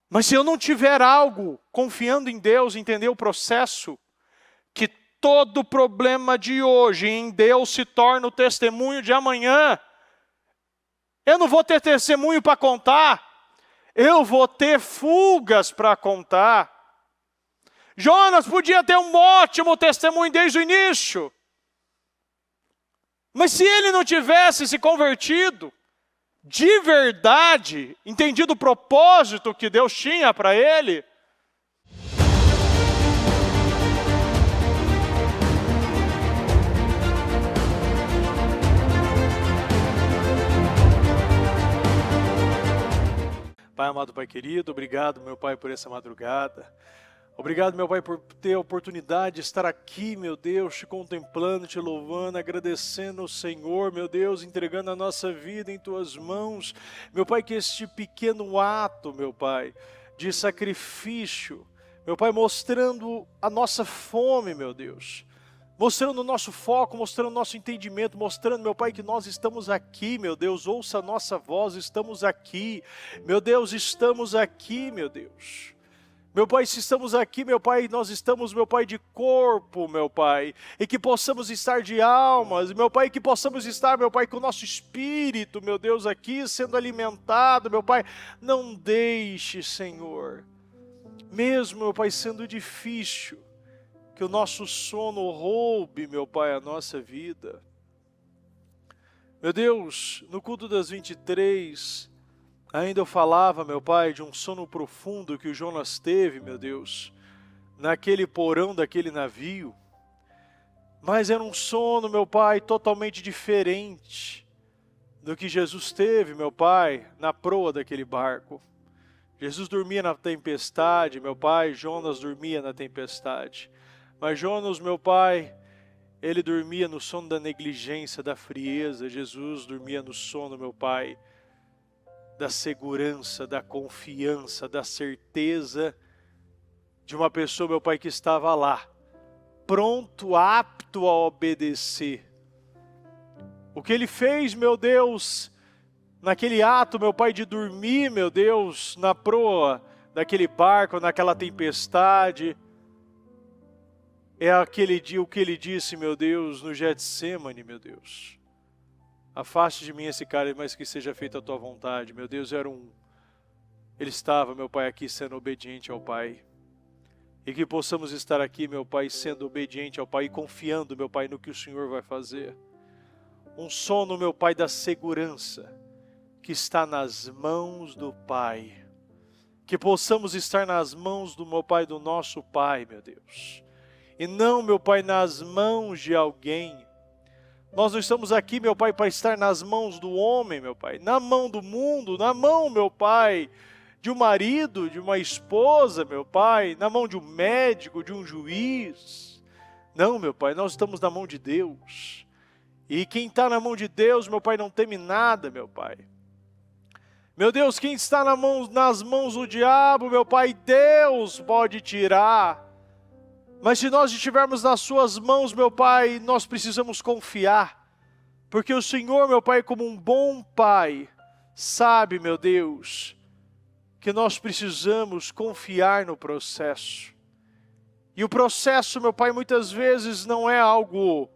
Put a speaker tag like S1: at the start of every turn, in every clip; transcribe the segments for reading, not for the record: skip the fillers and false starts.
S1: Mas se eu não tiver algo, confiando em Deus, entender o processo, que todo problema de hoje em Deus se torna o testemunho de amanhã, eu não vou ter testemunho para contar, eu vou ter fugas para contar. Jonas podia ter um ótimo testemunho desde o início, mas se ele não tivesse se convertido, de verdade, entendido o propósito que Deus tinha para ele, Pai amado, Pai querido, obrigado, meu Pai, por essa madrugada. Obrigado, meu Pai, por ter a oportunidade de estar aqui, meu Deus, te contemplando, te louvando, agradecendo ao Senhor, meu Deus, entregando a nossa vida em Tuas mãos. Meu Pai, que este pequeno ato, meu Pai, de sacrifício, meu Pai, mostrando a nossa fome, meu Deus, mostrando o nosso foco, mostrando o nosso entendimento, mostrando, meu Pai, que nós estamos aqui, meu Deus, ouça a nossa voz, estamos aqui, meu Deus, estamos aqui, meu Deus. Meu Pai, se estamos aqui, meu Pai, nós estamos, meu Pai, de corpo, meu Pai, e que possamos estar de almas, meu Pai, que possamos estar, meu Pai, com o nosso espírito, meu Deus, aqui sendo alimentado, meu Pai, não deixe, Senhor, mesmo, meu Pai, sendo difícil, que o nosso sono roube, meu Pai, a nossa vida. Meu Deus, no culto das 23, ainda eu falava, meu Pai, de um sono profundo que o Jonas teve, meu Deus, naquele porão daquele navio. Mas era um sono, meu Pai, totalmente diferente do que Jesus teve, meu Pai, na proa daquele barco. Jesus dormia na tempestade, meu Pai, Jonas dormia na tempestade. Mas Jonas, meu Pai, ele dormia no sono da negligência, da frieza. Jesus dormia no sono, meu Pai, da segurança, da confiança, da certeza de uma pessoa, meu Pai, que estava lá, pronto, apto a obedecer. O que ele fez, meu Deus, naquele ato, meu Pai, de dormir, meu Deus, na proa daquele barco, naquela tempestade, é aquele dia, o que ele disse, meu Deus, no Getsêmani, meu Deus. Afaste de mim esse cara, mas que seja feita a tua vontade. Meu Deus, ele estava, meu Pai, aqui sendo obediente ao Pai. E que possamos estar aqui, meu Pai, sendo obediente ao Pai e confiando, meu Pai, no que o Senhor vai fazer. Um sono, meu Pai, da segurança que está nas mãos do Pai. Que possamos estar nas mãos do meu Pai, do nosso Pai, meu Deus. E não, meu Pai, nas mãos de alguém. Nós não estamos aqui, meu Pai, para estar nas mãos do homem, meu Pai, na mão do mundo, na mão, meu Pai, de um marido, de uma esposa, meu Pai, na mão de um médico, de um juiz. Não, meu Pai, nós estamos na mão de Deus. E quem está na mão de Deus, meu Pai, não teme nada, meu Pai. Meu Deus, quem está nas mãos do diabo, meu Pai, Deus pode tirar. Mas se nós estivermos nas suas mãos, meu Pai, nós precisamos confiar. Porque o Senhor, meu Pai, como um bom Pai, sabe, meu Deus, que nós precisamos confiar no processo. E o processo, meu Pai, muitas vezes não é algo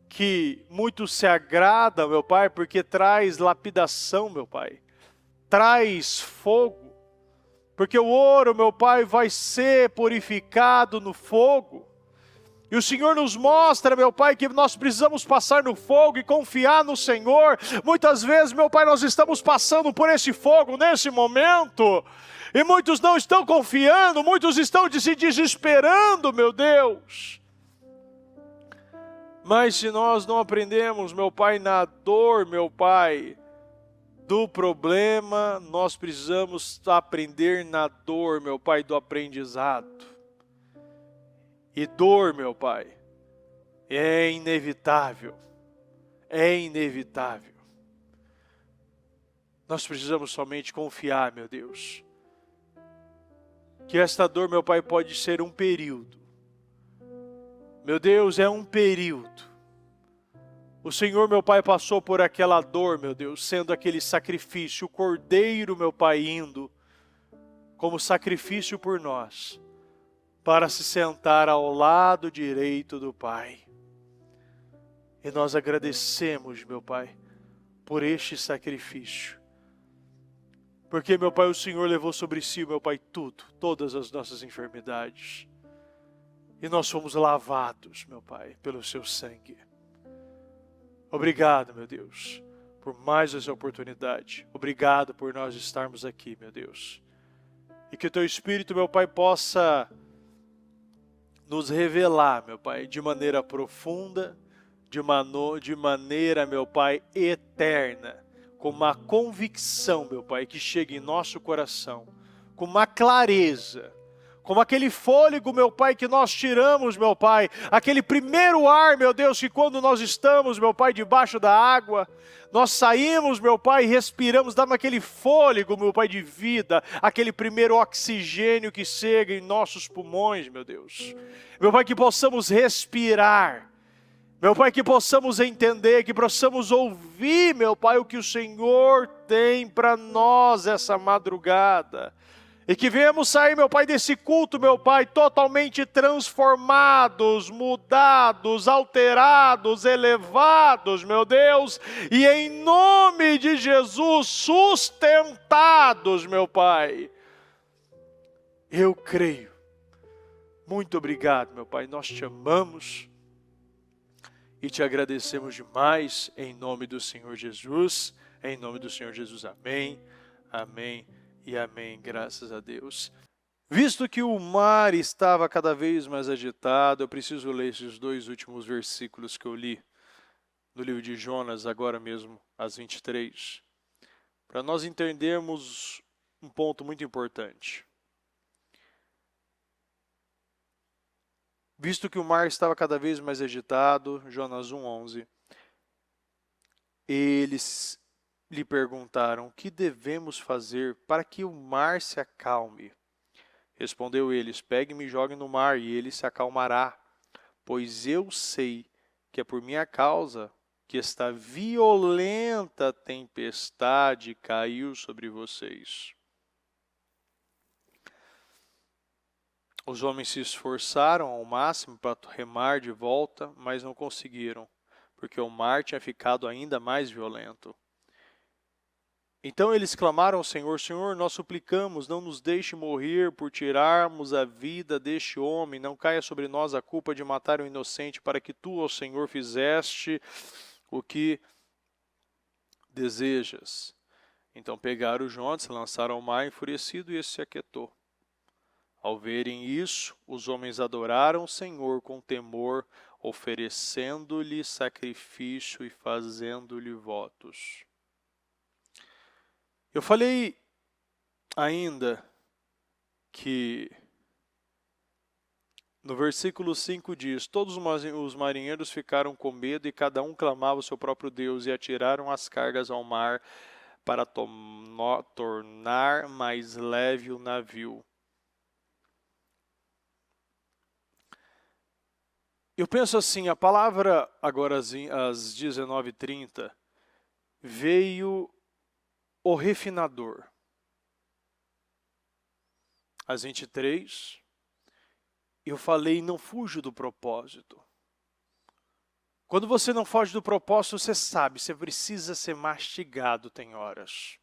S1: que muito se agrada, meu Pai, porque traz lapidação, meu Pai. Traz fogo. Porque o ouro, meu Pai, vai ser purificado no fogo. E o Senhor nos mostra, meu Pai, que nós precisamos passar no fogo e confiar no Senhor. Muitas vezes, meu Pai, nós estamos passando por esse fogo nesse momento. E muitos não estão confiando, muitos estão se desesperando, meu Deus. Mas se nós não aprendemos, meu Pai, na dor, meu Pai, do problema, nós precisamos aprender na dor, meu Pai, do aprendizado. E dor, meu Pai, é inevitável. É inevitável. Nós precisamos somente confiar, meu Deus, que esta dor, meu Pai, pode ser um período. Meu Deus, é um período. O Senhor, meu Pai, passou por aquela dor, meu Deus, sendo aquele sacrifício, o cordeiro, meu Pai, indo, como sacrifício por nós, para se sentar ao lado direito do Pai. E nós agradecemos, meu Pai, por este sacrifício. Porque, meu Pai, o Senhor levou sobre si, meu Pai, tudo, todas as nossas enfermidades. E nós fomos lavados, meu Pai, pelo seu sangue. Obrigado, meu Deus, por mais essa oportunidade. Obrigado por nós estarmos aqui, meu Deus. E que o Teu Espírito, meu Pai, possa nos revelar, meu Pai, de maneira profunda, de maneira, meu Pai, eterna, com uma convicção, meu Pai, que chegue em nosso coração, com uma clareza, como aquele fôlego, meu Pai, que nós tiramos, meu Pai, aquele primeiro ar, meu Deus, que quando nós estamos, meu Pai, debaixo da água, nós saímos, meu Pai, e respiramos, damos aquele fôlego, meu Pai, de vida, aquele primeiro oxigênio que chega em nossos pulmões, meu Deus. Meu Pai, que possamos respirar, meu Pai, que possamos entender, que possamos ouvir, meu Pai, o que o Senhor tem para nós essa madrugada. E que venhamos sair, meu Pai, desse culto, meu Pai, totalmente transformados, mudados, alterados, elevados, meu Deus. E em nome de Jesus, sustentados, meu Pai. Eu creio. Muito obrigado, meu Pai. Nós te amamos e te agradecemos demais em nome do Senhor Jesus. Em nome do Senhor Jesus, amém, amém e amém, graças a Deus. Visto que o mar estava cada vez mais agitado, eu preciso ler esses dois últimos versículos que eu li no livro de Jonas, agora mesmo, às 23, para nós entendermos um ponto muito importante. Visto que o mar estava cada vez mais agitado, Jonas 1:11, eles lhe perguntaram: o que devemos fazer para que o mar se acalme? Respondeu eles: pegue-me e jogue no mar, e ele se acalmará. Pois eu sei que é por minha causa que esta violenta tempestade caiu sobre vocês. Os homens se esforçaram ao máximo para remar de volta, mas não conseguiram, porque o mar tinha ficado ainda mais violento. Então eles clamaram ao Senhor: Senhor, nós suplicamos, não nos deixe morrer por tirarmos a vida deste homem, não caia sobre nós a culpa de matar o inocente, para que tu, ó Senhor, fizeste o que desejas. Então pegaram Jonas, se lançaram ao mar enfurecido, e esse se aquietou. Ao verem isso, os homens adoraram o Senhor com temor, oferecendo-lhe sacrifício e fazendo-lhe votos. Eu falei ainda que no versículo 5 diz: todos os marinheiros ficaram com medo e cada um clamava o seu próprio Deus e atiraram as cargas ao mar para tornar mais leve o navio. Eu penso assim, a palavra agora às 19h30 veio o refinador. Às 23, eu falei: não fujo do propósito. Quando você não foge do propósito, você sabe, você precisa ser mastigado, tem horas.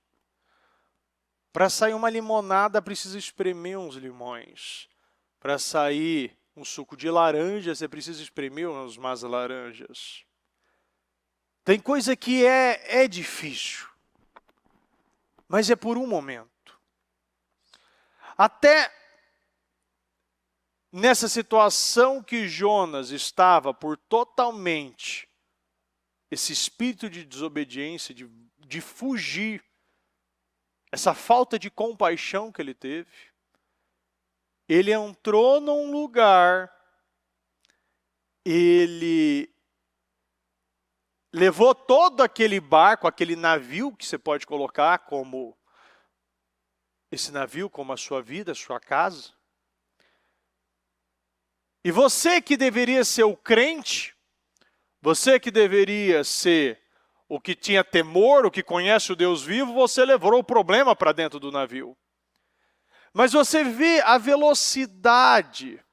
S1: Para sair uma limonada, precisa espremer uns limões. Para sair um suco de laranja, você precisa espremer umas laranjas. Tem coisa que é difícil, mas é por um momento. Até nessa situação que Jonas estava por totalmente esse espírito de desobediência, de fugir, essa falta de compaixão que ele teve, ele entrou num lugar, ele levou todo aquele barco, aquele navio que você pode colocar como esse navio, como a sua vida, a sua casa. E você que deveria ser o crente, você que deveria ser o que tinha temor, o que conhece o Deus vivo, você levou o problema para dentro do navio. Mas você vê a velocidade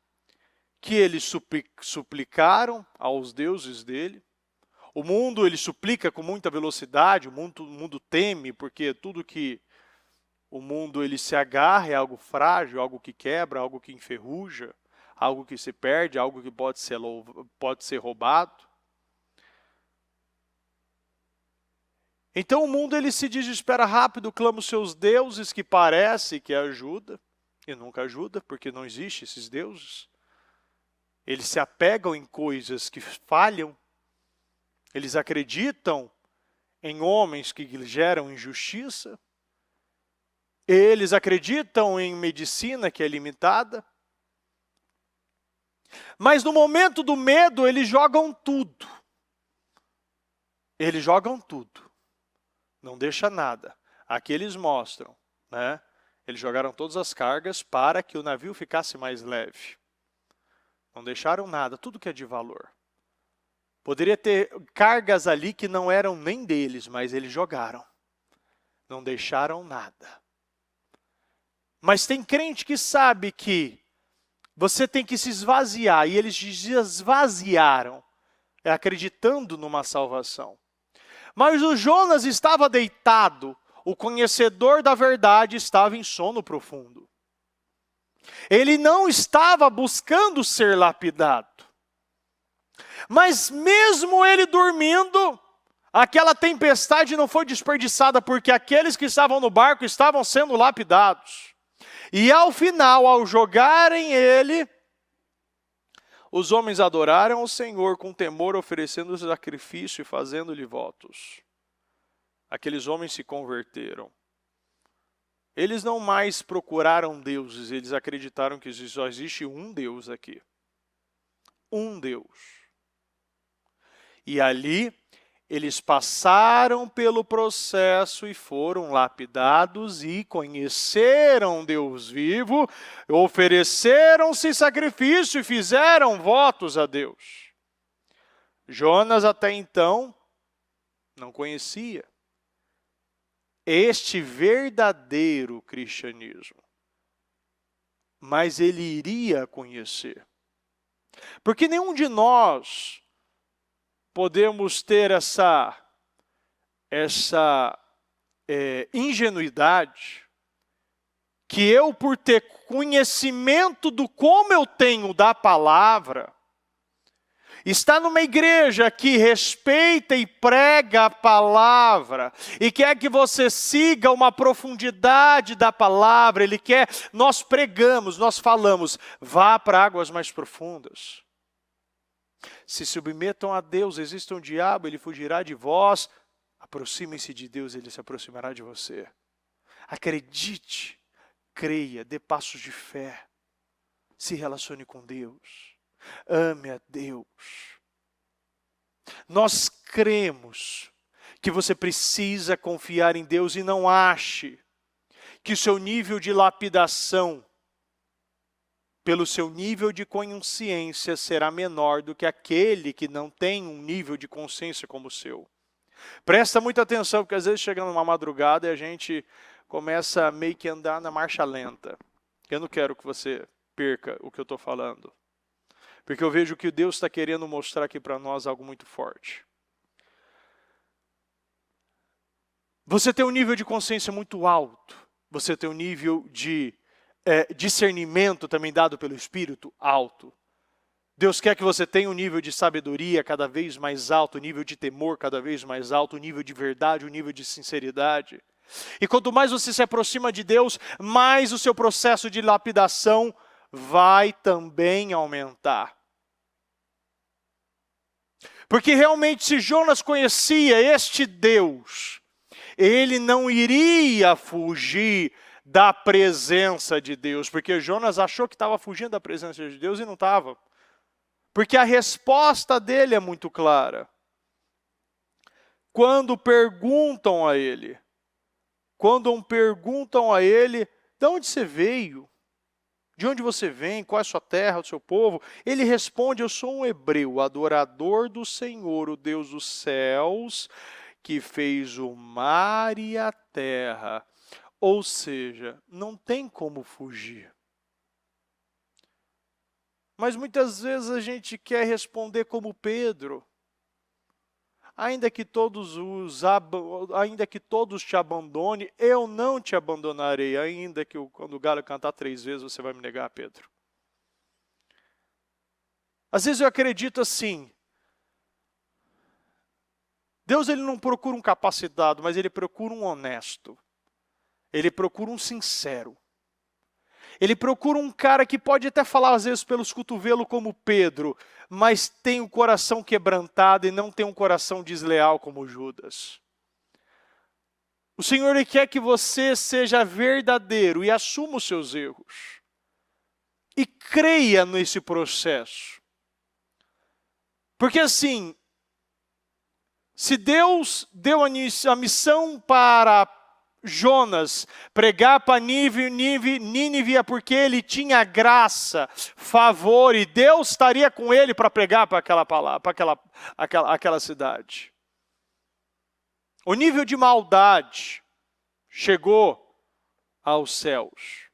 S1: que eles suplicaram aos deuses dele. O mundo, ele suplica com muita velocidade, o mundo teme, porque tudo que o mundo ele se agarra é algo frágil, algo que quebra, algo que enferruja, algo que se perde, algo que pode ser roubado. Então o mundo ele se desespera rápido, clama os seus deuses, que parece que ajuda, e nunca ajuda, porque não existem esses deuses. Eles se apegam em coisas que falham, eles acreditam em homens que geram injustiça, eles acreditam em medicina que é limitada, mas no momento do medo eles jogam tudo. Eles jogam tudo, não deixa nada. Aqui eles mostram, né? Eles jogaram todas as cargas para que o navio ficasse mais leve. Não deixaram nada, tudo que é de valor. Poderia ter cargas ali que não eram nem deles, mas eles jogaram. Não deixaram nada. Mas tem crente que sabe que você tem que se esvaziar, e eles se esvaziaram, acreditando numa salvação. Mas o Jonas estava deitado, o conhecedor da verdade estava em sono profundo. Ele não estava buscando ser lapidado. Mas mesmo ele dormindo, aquela tempestade não foi desperdiçada, porque aqueles que estavam no barco estavam sendo lapidados. E ao final, ao jogarem ele, os homens adoraram o Senhor com temor, oferecendo sacrifício e fazendo-lhe votos. Aqueles homens se converteram. Eles não mais procuraram deuses, eles acreditaram que só existe um Deus aqui. Um Deus. E ali, eles passaram pelo processo e foram lapidados e conheceram Deus vivo, ofereceram-se sacrifício e fizeram votos a Deus. Jonas até então não conhecia este verdadeiro cristianismo, mas ele iria conhecer. Porque nenhum de nós podemos ter essa ingenuidade que eu, por ter conhecimento do como eu tenho da palavra, está numa igreja que respeita e prega a palavra e quer que você siga uma profundidade da palavra, nós pregamos, nós falamos, vá para águas mais profundas. Se submetam a Deus, existe um diabo, ele fugirá de vós. Aproximem-se de Deus, ele se aproximará de você. Acredite, creia, dê passos de fé. Se relacione com Deus. Ame a Deus. Nós cremos que você precisa confiar em Deus e não ache que o seu nível de lapidação pelo seu nível de consciência, será menor do que aquele que não tem um nível de consciência como o seu. Presta muita atenção, porque às vezes chega numa madrugada e a gente começa a meio que andar na marcha lenta. Eu não quero que você perca o que eu estou falando. Porque eu vejo que Deus está querendo mostrar aqui para nós algo muito forte. Você tem um nível de consciência muito alto. Você tem um nível de discernimento também dado pelo Espírito alto. Deus quer que você tenha um nível de sabedoria cada vez mais alto, um nível de temor cada vez mais alto, um nível de verdade, um nível de sinceridade. E quanto mais você se aproxima de Deus, mais o seu processo de lapidação vai também aumentar. Porque realmente, se Jonas conhecia este Deus, ele não iria fugir da presença de Deus, porque Jonas achou que estava fugindo da presença de Deus e não estava. Porque a resposta dele é muito clara. Quando perguntam a ele, de onde você veio? De onde você vem? Qual é a sua terra, o seu povo? Ele responde, eu sou um hebreu, adorador do Senhor, o Deus dos céus, que fez o mar e a terra. Ou seja, não tem como fugir. Mas muitas vezes a gente quer responder como Pedro. Ainda que todos te abandonem, eu não te abandonarei. Ainda que quando o galo cantar 3 vezes, você vai me negar, Pedro. Às vezes eu acredito assim. Deus ele não procura um capacitado, mas ele procura um honesto. Ele procura um sincero. Ele procura um cara que pode até falar às vezes pelos cotovelos como Pedro, mas tem o coração quebrantado e não tem um coração desleal como Judas. O Senhor ele quer que você seja verdadeiro e assuma os seus erros. E creia nesse processo. Porque assim, se Deus deu a missão para Jonas pregar para Nínive porque ele tinha graça, favor, e Deus estaria com ele para pregar para aquela cidade. O nível de maldade chegou aos céus.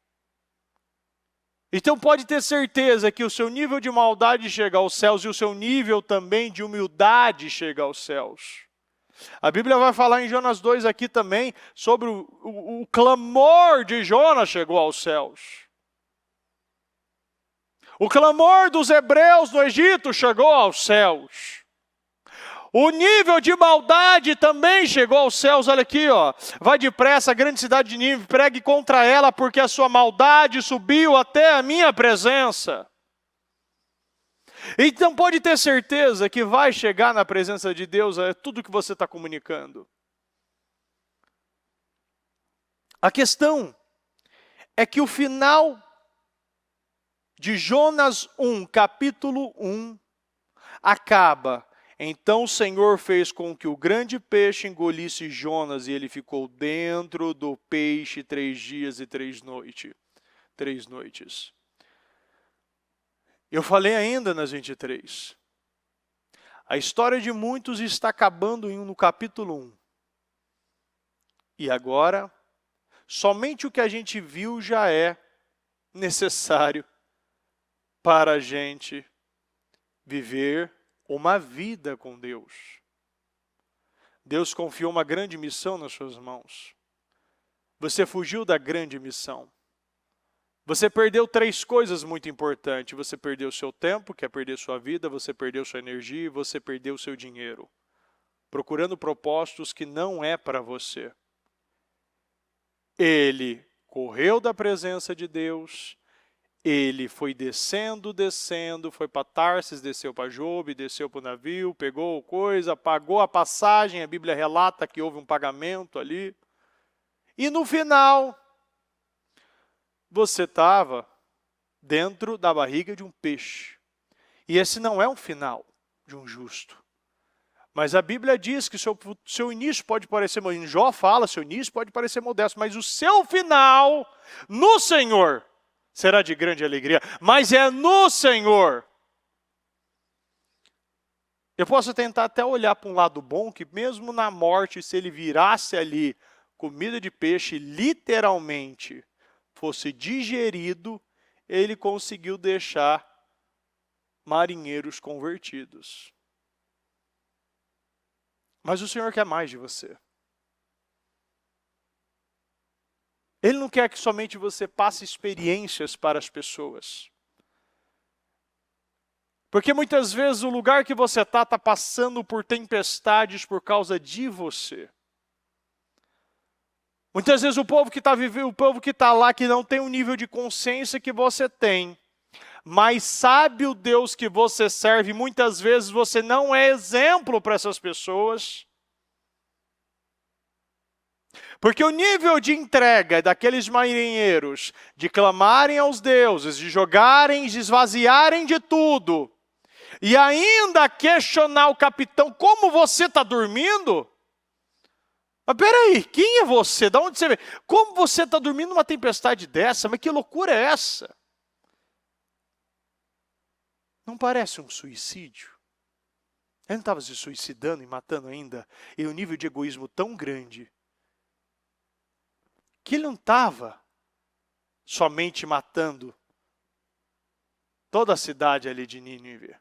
S1: Então pode ter certeza que o seu nível de maldade chega aos céus e o seu nível também de humildade chega aos céus. A Bíblia vai falar em Jonas 2 aqui também sobre o clamor de Jonas chegou aos céus. O clamor dos hebreus no Egito chegou aos céus. O nível de maldade também chegou aos céus. Olha aqui, ó. Vai depressa, a grande cidade de Nínive, pregue contra ela, porque a sua maldade subiu até a minha presença. Então pode ter certeza que vai chegar na presença de Deus tudo que você está comunicando. A questão é que o final de Jonas 1, capítulo 1, acaba. Então o Senhor fez com que o grande peixe engolisse Jonas e ele ficou dentro do peixe 3 dias e 3 noites. Eu falei ainda nas 23. A história de muitos está acabando no capítulo 1. E agora, somente o que a gente viu já é necessário para a gente viver uma vida com Deus. Deus confiou uma grande missão nas suas mãos. Você fugiu da grande missão. Você perdeu 3 coisas muito importantes. Você perdeu o seu tempo, que é perder sua vida, você perdeu sua energia e você perdeu o seu dinheiro. Procurando propósitos que não é para você. Ele correu da presença de Deus, ele foi descendo, foi para Tarsis, desceu para Jobe, desceu para o navio, pegou coisa, pagou a passagem, a Bíblia relata que houve um pagamento ali. E no final, você estava dentro da barriga de um peixe. E esse não é um final de um justo. Mas a Bíblia diz que seu início pode parecer, em Jó fala, seu início pode parecer modesto, mas o seu final no Senhor será de grande alegria. Mas é no Senhor. Eu posso tentar até olhar para um lado bom, que mesmo na morte, se ele virasse ali comida de peixe, literalmente fosse digerido, ele conseguiu deixar marinheiros convertidos. Mas o Senhor quer mais de você. Ele não quer que somente você passe experiências para as pessoas. Porque muitas vezes o lugar que você está passando por tempestades por causa de você. Muitas vezes o povo que está vivendo, o povo que está lá, que não tem o nível de consciência que você tem, mas sabe o Deus que você serve, muitas vezes você não é exemplo para essas pessoas. Porque o nível de entrega daqueles marinheiros, de clamarem aos deuses, de jogarem, de esvaziarem de tudo, e ainda questionar o capitão, como você está dormindo? Mas peraí, quem é você? De onde você veio? Como você está dormindo numa tempestade dessa? Mas que loucura é essa? Não parece um suicídio? Ele não estava se suicidando e matando ainda? E um nível de egoísmo tão grande. que ele não estava somente matando toda a cidade ali de Nínive.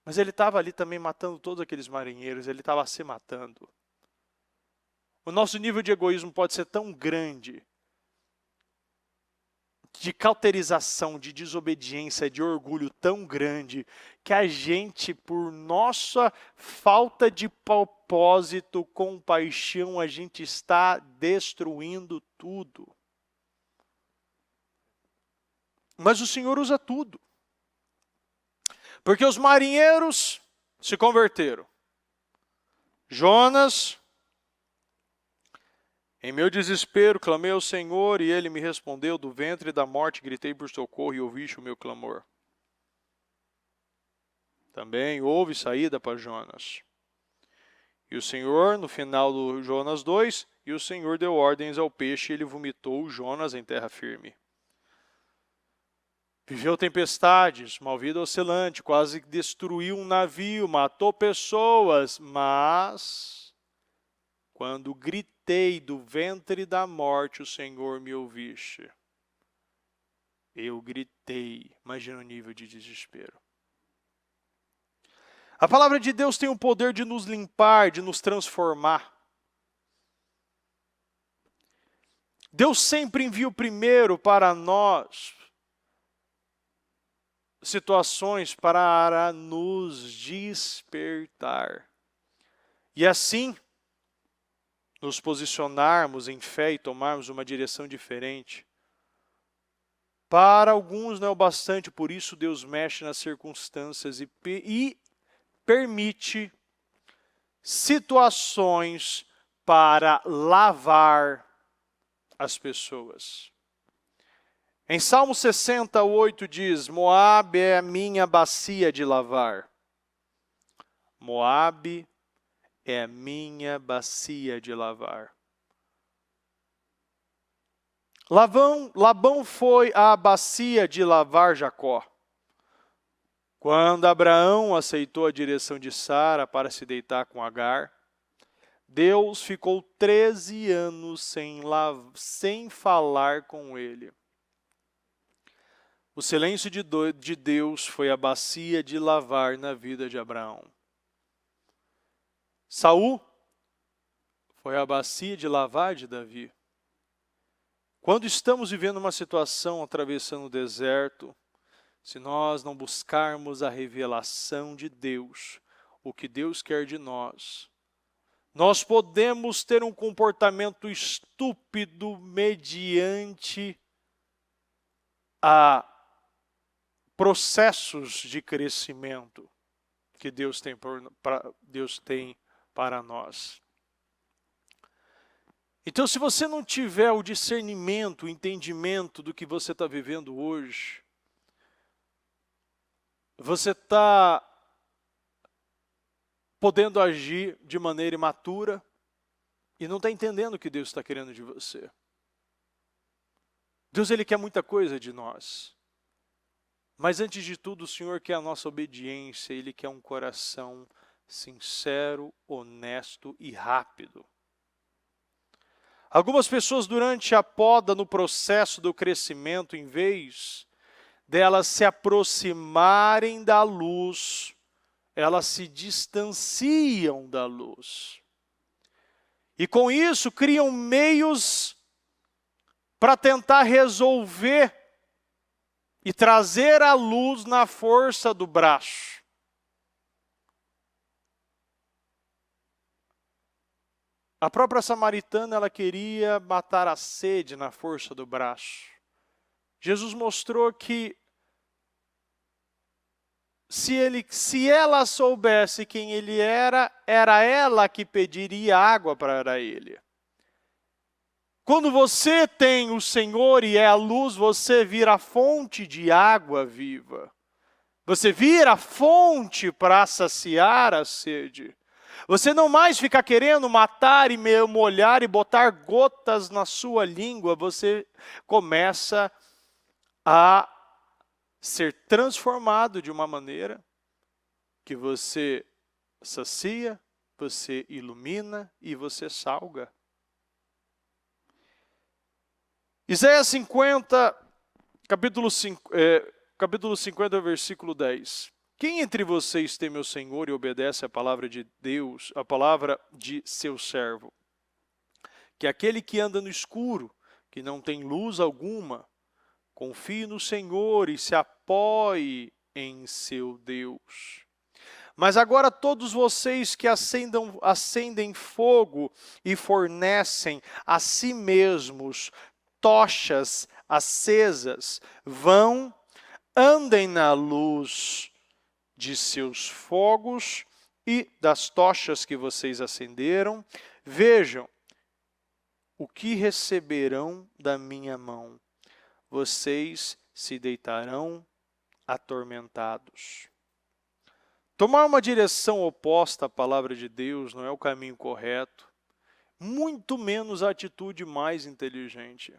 S1: Mas ele estava ali também matando todos aqueles marinheiros, ele estava se matando. O nosso nível de egoísmo pode ser tão grande, de cauterização, de desobediência, de orgulho tão grande, que a gente, por nossa falta de propósito, compaixão, a gente está destruindo tudo. Mas o Senhor usa tudo. Porque os marinheiros se converteram. Jonas, em meu desespero, clamei ao Senhor e ele me respondeu. Do ventre da morte gritei por socorro e ouviste o meu clamor. Também houve saída para Jonas. E o Senhor, no final do Jonas 2, e o Senhor deu ordens ao peixe e ele vomitou Jonas em terra firme. Viveu tempestades, uma vida oscilante, quase destruiu um navio, matou pessoas, mas quando gritei do ventre da morte, o Senhor me ouviste. Eu gritei, imagina o nível de desespero. A palavra de Deus tem o poder de nos limpar, de nos transformar. Deus sempre envia o primeiro para nós situações para nos despertar. E assim, nos posicionarmos em fé e tomarmos uma direção diferente. Para alguns não é o bastante, por isso Deus mexe nas circunstâncias e permite situações para lavar as pessoas. Em Salmo 68 diz, Moabe é a minha bacia de lavar. Moabe é a minha bacia de lavar. Labão foi a bacia de lavar Jacó. Quando Abraão aceitou a direção de Sara para se deitar com Agar, Deus ficou 13 anos sem falar com ele. O silêncio de Deus foi a bacia de lavar na vida de Abraão. Saul foi a bacia de lavar de Davi. Quando estamos vivendo uma situação atravessando o deserto, se nós não buscarmos a revelação de Deus, o que Deus quer de nós, nós podemos ter um comportamento estúpido mediante a processos de crescimento que Deus tem para nós. Então, se você não tiver o discernimento, o entendimento do que você está vivendo hoje, você está podendo agir de maneira imatura e não está entendendo o que Deus está querendo de você. Deus, Ele quer muita coisa de nós. Mas antes de tudo, o Senhor quer a nossa obediência, Ele quer um coração sincero, honesto e rápido. Algumas pessoas durante a poda, no processo do crescimento, em vez delas se aproximarem da luz, elas se distanciam da luz. E com isso criam meios para tentar resolver e trazer a luz na força do braço. A própria samaritana, ela queria matar a sede na força do braço. Jesus mostrou que se ela soubesse quem ele era ela que pediria água para ele. Quando você tem o Senhor e é a luz, você vira fonte de água viva. Você vira fonte para saciar a sede. Você não mais fica querendo matar e molhar e botar gotas na sua língua. Você começa a ser transformado de uma maneira que você sacia, você ilumina e você salga. Isaías 50, capítulo 50, versículo 10. Quem entre vocês teme o Senhor e obedece a palavra de Deus, a palavra de seu servo? Que aquele que anda no escuro, que não tem luz alguma, confie no Senhor e se apoie em seu Deus. Mas agora todos vocês que acendem fogo e fornecem a si mesmos tochas acesas, andem na luz de seus fogos e das tochas que vocês acenderam. Vejam o que receberão da minha mão. Vocês se deitarão atormentados. Tomar uma direção oposta à palavra de Deus não é o caminho correto, muito menos a atitude mais inteligente.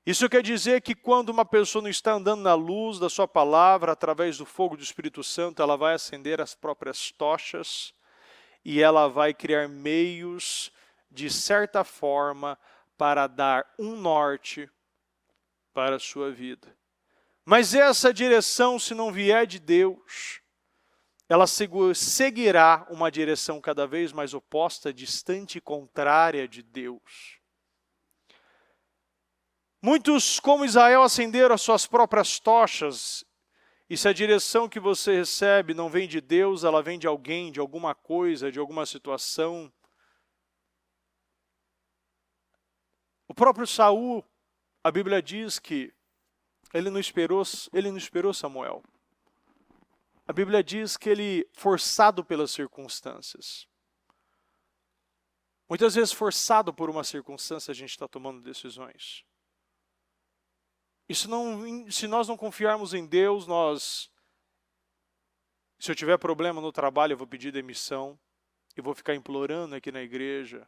S1: Isso quer dizer que quando uma pessoa não está andando na luz da sua palavra, através do fogo do Espírito Santo, ela vai acender as próprias tochas e ela vai criar meios, de certa forma, para dar um norte para a sua vida. Mas essa direção, se não vier de Deus, ela seguirá uma direção cada vez mais oposta, distante e contrária de Deus. Muitos, como Israel, acenderam as suas próprias tochas, e se a direção que você recebe não vem de Deus, ela vem de alguém, de alguma coisa, de alguma situação. O próprio Saul, a Bíblia diz que ele não esperou Samuel. A Bíblia diz que ele, forçado pelas circunstâncias. Muitas vezes, forçado por uma circunstância, a gente está tomando decisões. Se nós não confiarmos em Deus, se eu tiver problema no trabalho, eu vou pedir demissão. E vou ficar implorando aqui na igreja,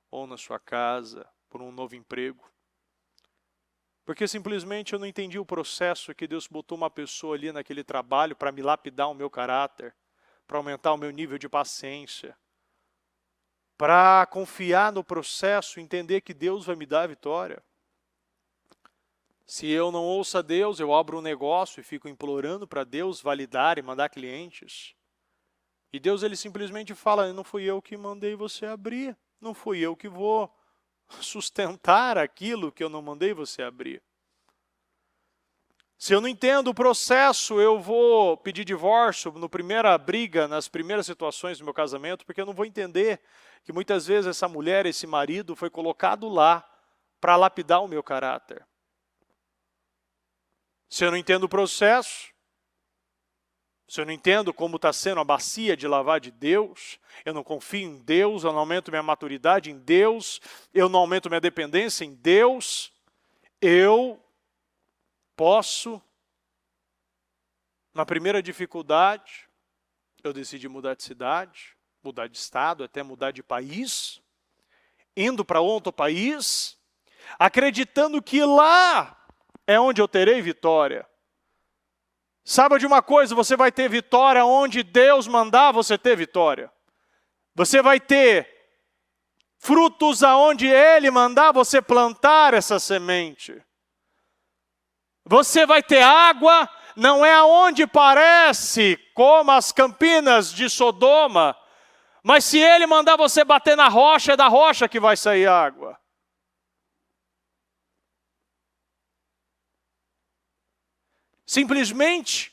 S1: ou na sua casa, por um novo emprego. Porque simplesmente eu não entendi o processo que Deus botou uma pessoa ali naquele trabalho para me lapidar o meu caráter, para aumentar o meu nível de paciência, para confiar no processo, entender que Deus vai me dar a vitória. Se eu não ouço a Deus, eu abro um negócio e fico implorando para Deus validar e mandar clientes. E Deus, ele simplesmente fala, não fui eu que mandei você abrir, não fui eu que vou sustentar aquilo que eu não mandei você abrir. Se eu não entendo o processo, eu vou pedir divórcio na primeira briga, nas primeiras situações do meu casamento, porque eu não vou entender que muitas vezes essa mulher, esse marido, foi colocado lá para lapidar o meu caráter. Se eu não entendo o processo, se eu não entendo como está sendo a bacia de lavar de Deus, eu não confio em Deus, eu não aumento minha maturidade em Deus, eu não aumento minha dependência em Deus, eu posso, na primeira dificuldade, eu decidi mudar de cidade, mudar de estado, até mudar de país, indo para outro país, acreditando que lá é onde eu terei vitória. Saiba de uma coisa, você vai ter vitória onde Deus mandar você ter vitória. Você vai ter frutos aonde Ele mandar você plantar essa semente. Você vai ter água, não é aonde parece, como as campinas de Sodoma, mas se Ele mandar você bater na rocha, é da rocha que vai sair água. Simplesmente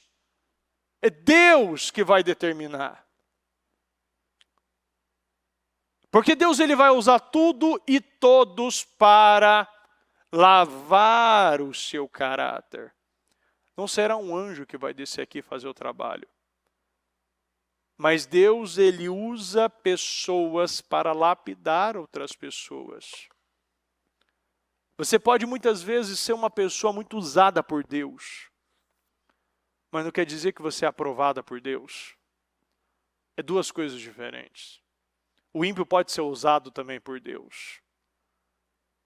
S1: é Deus que vai determinar. Porque Deus, ele vai usar tudo e todos para lavar o seu caráter. Não será um anjo que vai descer aqui fazer o trabalho. Mas Deus, ele usa pessoas para lapidar outras pessoas. Você pode muitas vezes ser uma pessoa muito usada por Deus, mas não quer dizer que você é aprovada por Deus. É duas coisas diferentes. O ímpio pode ser usado também por Deus,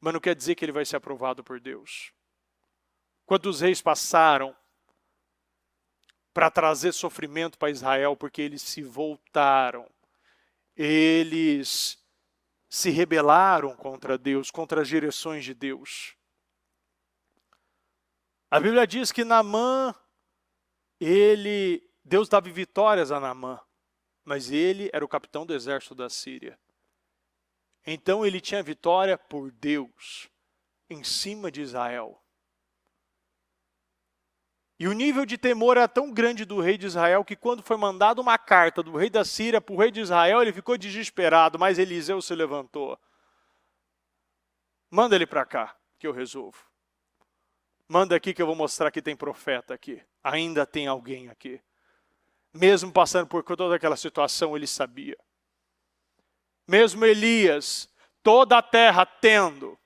S1: mas não quer dizer que ele vai ser aprovado por Deus. Quantos reis passaram para trazer sofrimento para Israel porque eles se voltaram, eles se rebelaram contra Deus, contra as direções de Deus. A Bíblia diz que Naamã, Deus dava vitórias a Naamã, mas ele era o capitão do exército da Síria. Então ele tinha vitória por Deus, em cima de Israel. E o nível de temor era tão grande do rei de Israel que quando foi mandada uma carta do rei da Síria para o rei de Israel, ele ficou desesperado, mas Eliseu se levantou. Manda ele para cá, que eu resolvo. Manda aqui que eu vou mostrar que tem profeta aqui. Ainda tem alguém aqui. Mesmo passando por toda aquela situação, ele sabia. Mesmo Elias, toda a terra tendo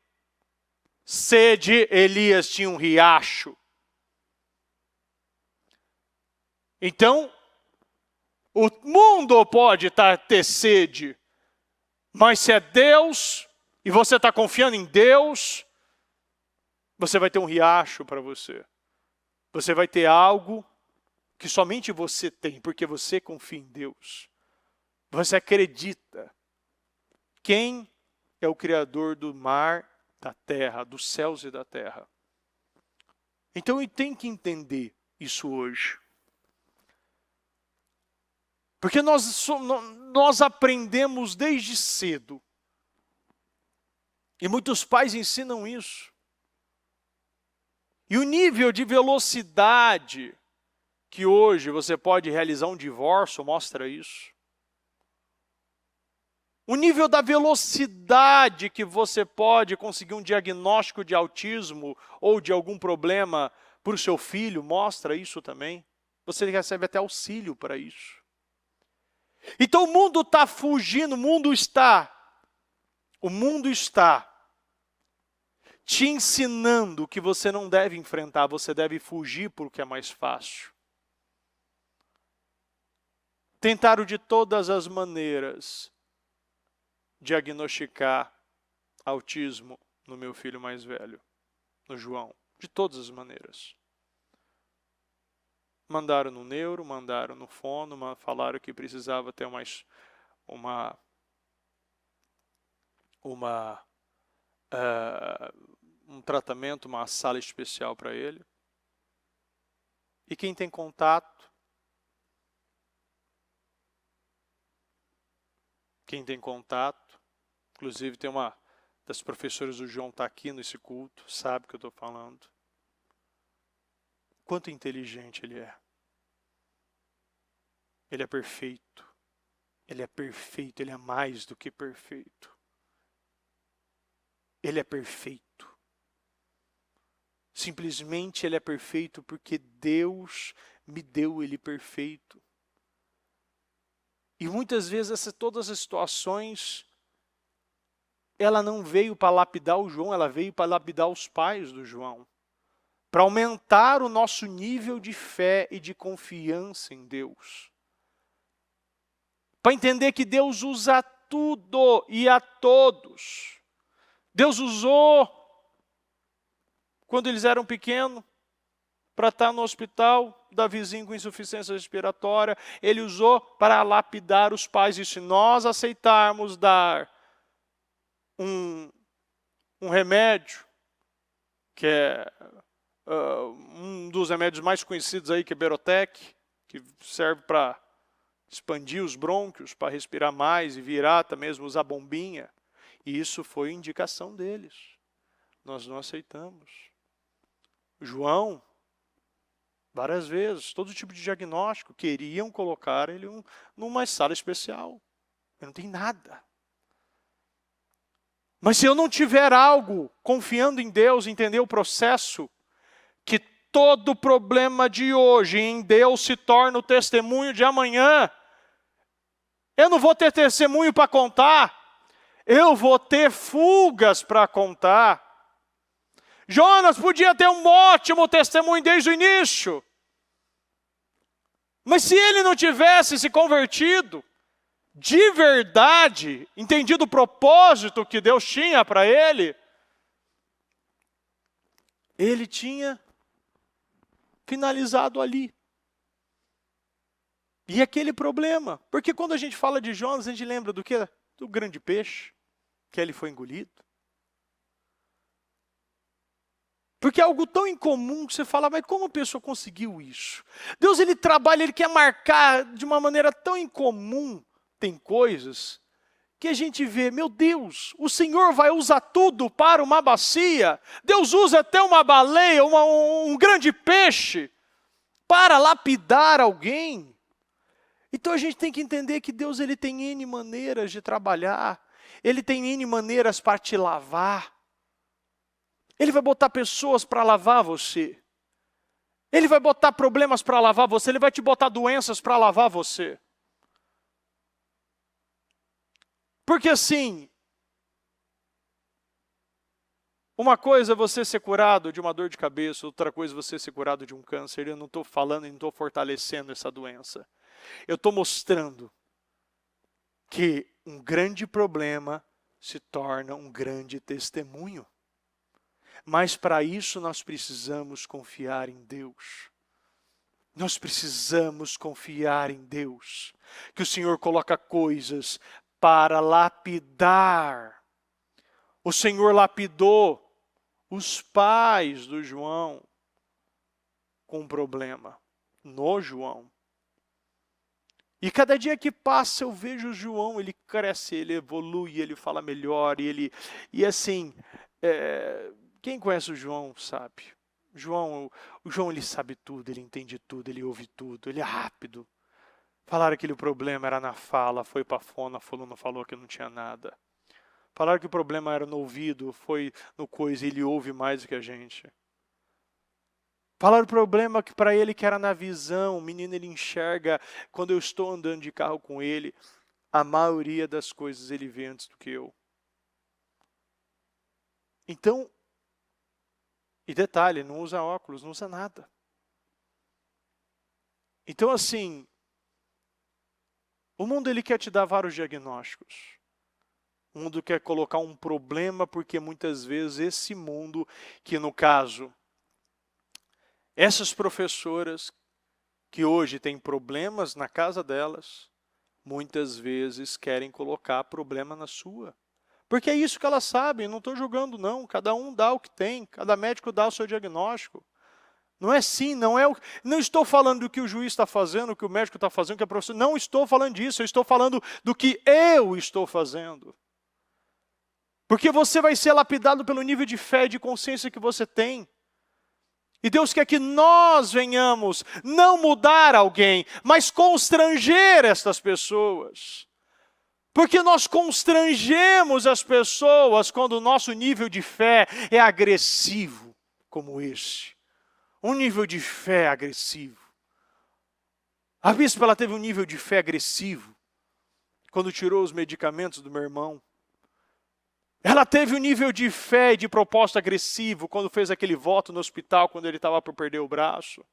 S1: sede, Elias tinha um riacho. Então, o mundo pode ter sede, mas se é Deus, e você está confiando em Deus, você vai ter um riacho para você. Você vai ter algo que somente você tem, porque você confia em Deus. Você acredita. Quem é o Criador do mar, da terra, dos céus e da terra? Então eu tenho que entender isso hoje. Porque nós aprendemos desde cedo. E muitos pais ensinam isso. E o nível de velocidade que hoje você pode realizar um divórcio mostra isso. O nível da velocidade que você pode conseguir um diagnóstico de autismo ou de algum problema para o seu filho mostra isso também. Você recebe até auxílio para isso. Então o mundo está fugindo, o mundo está te ensinando que você não deve enfrentar, você deve fugir porque é mais fácil. Tentaram de todas as maneiras diagnosticar autismo no meu filho mais velho, no João, de todas as maneiras. Mandaram no neuro, mandaram no fono, falaram que precisava ter um tratamento, uma sala especial para ele. E quem tem contato? Inclusive tem uma das professoras do João está aqui nesse culto, sabe o que eu estou falando. Quanto inteligente ele é. Ele é perfeito. Ele é perfeito, ele é mais do que perfeito. Ele é perfeito. Simplesmente ele é perfeito porque Deus me deu ele perfeito. E muitas vezes todas as situações, ela não veio para lapidar o João, ela veio para lapidar os pais do João. Para aumentar o nosso nível de fé e de confiança em Deus. Para entender que Deus usa tudo e a todos. Deus usou, quando eles eram pequenos, para estar no hospital, Davizinho com insuficiência respiratória. Ele usou para lapidar os pais. E se nós aceitarmos dar um remédio, que é um dos remédios mais conhecidos aí, que é Berotec, que serve para expandir os brônquios, para respirar mais e virar até mesmo usar bombinha. E isso foi indicação deles. Nós não aceitamos. João, várias vezes, todo tipo de diagnóstico, queriam colocar ele numa sala especial. Ele não tem nada. Mas se eu não tiver algo, confiando em Deus, entender o processo, que todo problema de hoje em Deus se torna o testemunho de amanhã. Eu não vou ter testemunho para contar. Eu vou ter fugas para contar. Jonas podia ter um ótimo testemunho desde o início. Mas se ele não tivesse se convertido, de verdade, entendido o propósito que Deus tinha para ele tinha finalizado ali. E aquele problema, porque quando a gente fala de Jonas, a gente lembra do quê? Do grande peixe, que ele foi engolido. Porque é algo tão incomum que você fala, mas como a pessoa conseguiu isso? Deus, ele trabalha, ele quer marcar de uma maneira tão incomum. Tem coisas que a gente vê, meu Deus, o Senhor vai usar tudo para uma bacia. Deus usa até uma baleia, um grande peixe, para lapidar alguém. Então a gente tem que entender que Deus, ele tem N maneiras de trabalhar. Ele tem N maneiras para te lavar. Ele vai botar pessoas para lavar você. Ele vai botar problemas para lavar você. Ele vai te botar doenças para lavar você. Porque assim, uma coisa é você ser curado de uma dor de cabeça, outra coisa é você ser curado de um câncer. Eu não estou falando e não estou fortalecendo essa doença. Eu estou mostrando que um grande problema se torna um grande testemunho. Mas para isso nós precisamos confiar em Deus. Nós precisamos confiar em Deus. Que o Senhor coloca coisas para lapidar. O Senhor lapidou os pais do João com um problema no João. E cada dia que passa eu vejo o João, ele cresce, ele evolui, ele fala melhor, e assim, quem conhece o João sabe. O João ele sabe tudo, ele entende tudo, ele ouve tudo, ele é rápido. Falaram que o problema era na fala, foi para a fono, a fulana falou que não tinha nada. Falaram que o problema era no ouvido, foi no coisa, ele ouve mais do que a gente. Falaram o problema que para ele que era na visão, o menino ele enxerga, quando eu estou andando de carro com ele, a maioria das coisas ele vê antes do que eu. Então, e detalhe, não usa óculos, não usa nada. Então assim, o mundo ele quer te dar vários diagnósticos. O mundo quer colocar um problema, porque muitas vezes esse mundo, que no caso, essas professoras que hoje têm problemas na casa delas, muitas vezes querem colocar problema na sua. Porque é isso que elas sabem, não estou julgando não, cada um dá o que tem, cada médico dá o seu diagnóstico. Não é sim, não estou falando do que o juiz está fazendo, o que o médico está fazendo, o que a professora, não estou falando disso, eu estou falando do que eu estou fazendo. Porque você vai ser lapidado pelo nível de fé e de consciência que você tem. E Deus quer que nós venhamos não mudar alguém, mas constranger estas pessoas. Porque nós constrangemos as pessoas quando o nosso nível de fé é agressivo, como este. Um nível de fé agressivo. A bispa ela teve um nível de fé agressivo quando tirou os medicamentos do meu irmão. Ela teve um nível de fé e de propósito agressivo quando fez aquele voto no hospital, quando ele estava por perder o braço.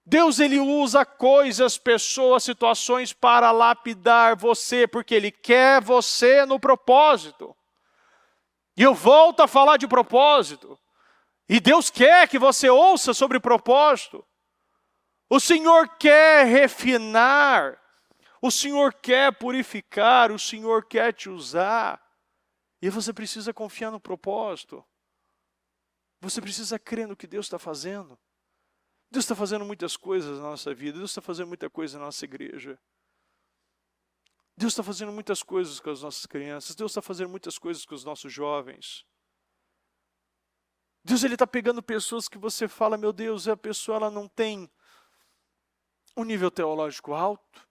S1: Deus ele usa coisas, pessoas, situações para lapidar você, porque Ele quer você no propósito. E eu volto a falar de propósito. E Deus quer que você ouça sobre propósito. O Senhor quer refinar. O Senhor quer purificar. O Senhor quer te usar. E você precisa confiar no propósito. Você precisa crer no que Deus está fazendo. Deus está fazendo muitas coisas na nossa vida. Deus está fazendo muita coisa na nossa igreja. Deus está fazendo muitas coisas com as nossas crianças. Deus está fazendo muitas coisas com os nossos jovens. Deus ele está pegando pessoas que você fala, meu Deus, a pessoa ela não tem um nível teológico alto.